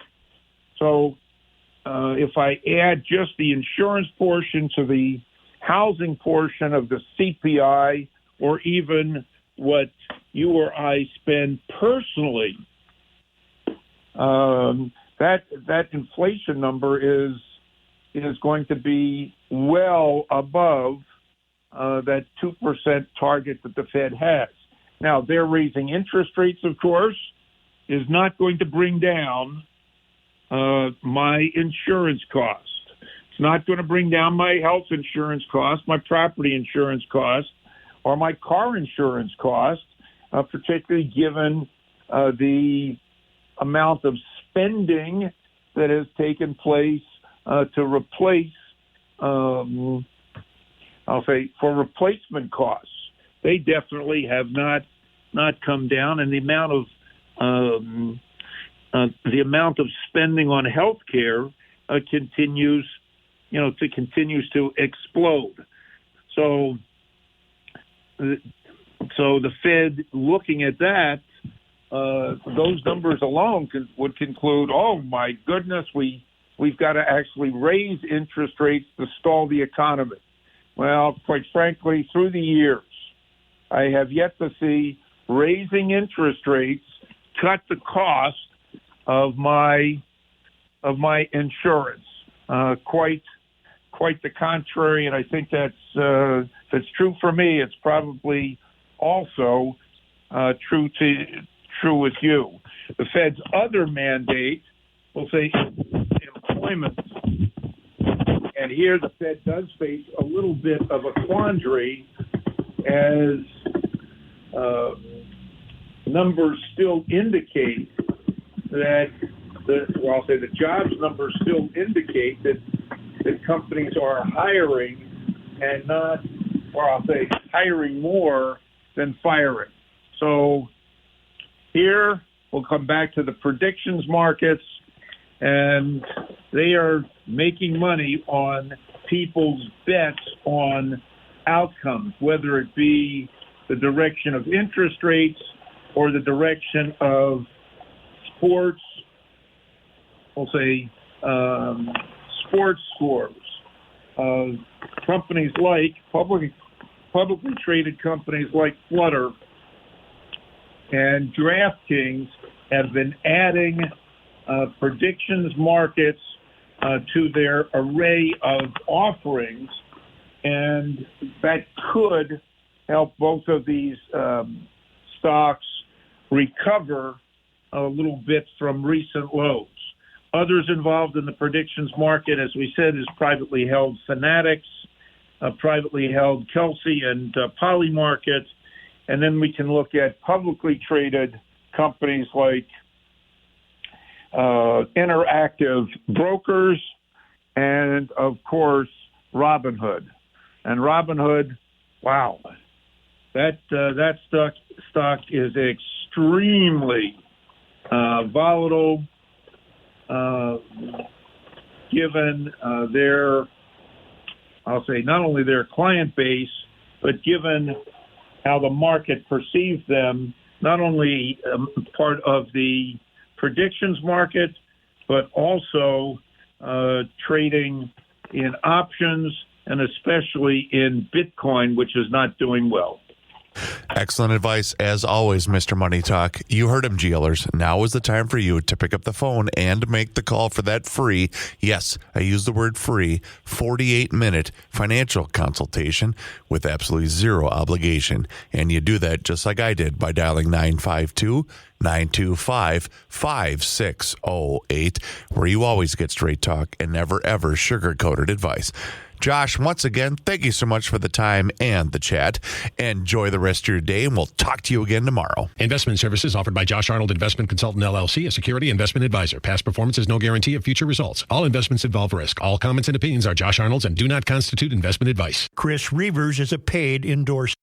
So if I add just the insurance portion to the housing portion of the CPI, or even what you or I spend personally, that inflation number is going to be well above that 2% target that the Fed has. Now, they're raising interest rates, of course, is not going to bring down my insurance cost. It's not going to bring down my health insurance cost, my property insurance cost, or my car insurance cost, particularly given the amount of spending that has taken place to replace, I'll say, for replacement costs. They definitely have not come down, and the amount of spending on health care continues to explode. So the Fed, looking at that, those numbers alone would conclude, oh my goodness, we've got to actually raise interest rates to stall the economy. Well, quite frankly, through the years, I have yet to see raising interest rates cut the cost of my insurance. Quite the contrary, and I think that's true for me. It's probably also true with you. The Fed's other mandate, we'll say, employment, and here the Fed does face a little bit of a quandary as numbers still indicate that the jobs numbers still indicate that companies are hiring and not, or I'll say, hiring more than firing. So here we'll come back to the predictions markets, and they are making money on people's bets on outcomes, whether it be the direction of interest rates or the direction of sports, we'll say, sports scores. Companies like publicly traded companies like Flutter and DraftKings have been adding predictions markets to their array of offerings, and that could help both of these stocks recover a little bit from recent lows. Others involved in the predictions market, as we said, is privately held Fanatics, privately held Kelsey and Polymarket, and then we can look at publicly traded companies like Interactive Brokers and, of course, Robinhood. And Robinhood, wow, that stock is extremely volatile. Given their, I'll say, not only their client base, but given how the market perceives them, not only part of the predictions market, but also trading in options and especially in Bitcoin, which is not doing well. Excellent advice, as always, Mr. Money Talk. You heard him, GLers. Now is the time for you to pick up the phone and make the call for that free, yes, I use the word free, 48-minute financial consultation with absolutely zero obligation. And you do that just like I did by dialing 952-925-5608, where you always get straight talk and never, ever sugar-coated advice. Josh, once again, thank you so much for the time and the chat. Enjoy the rest of your day, and we'll talk to you again tomorrow. Investment services offered by Josh Arnold Investment Consultant, LLC, a security investment advisor. Past performance is no guarantee of future results. All investments involve risk. All comments and opinions are Josh Arnold's and do not constitute investment advice. Chris Reavers is a paid endorsement.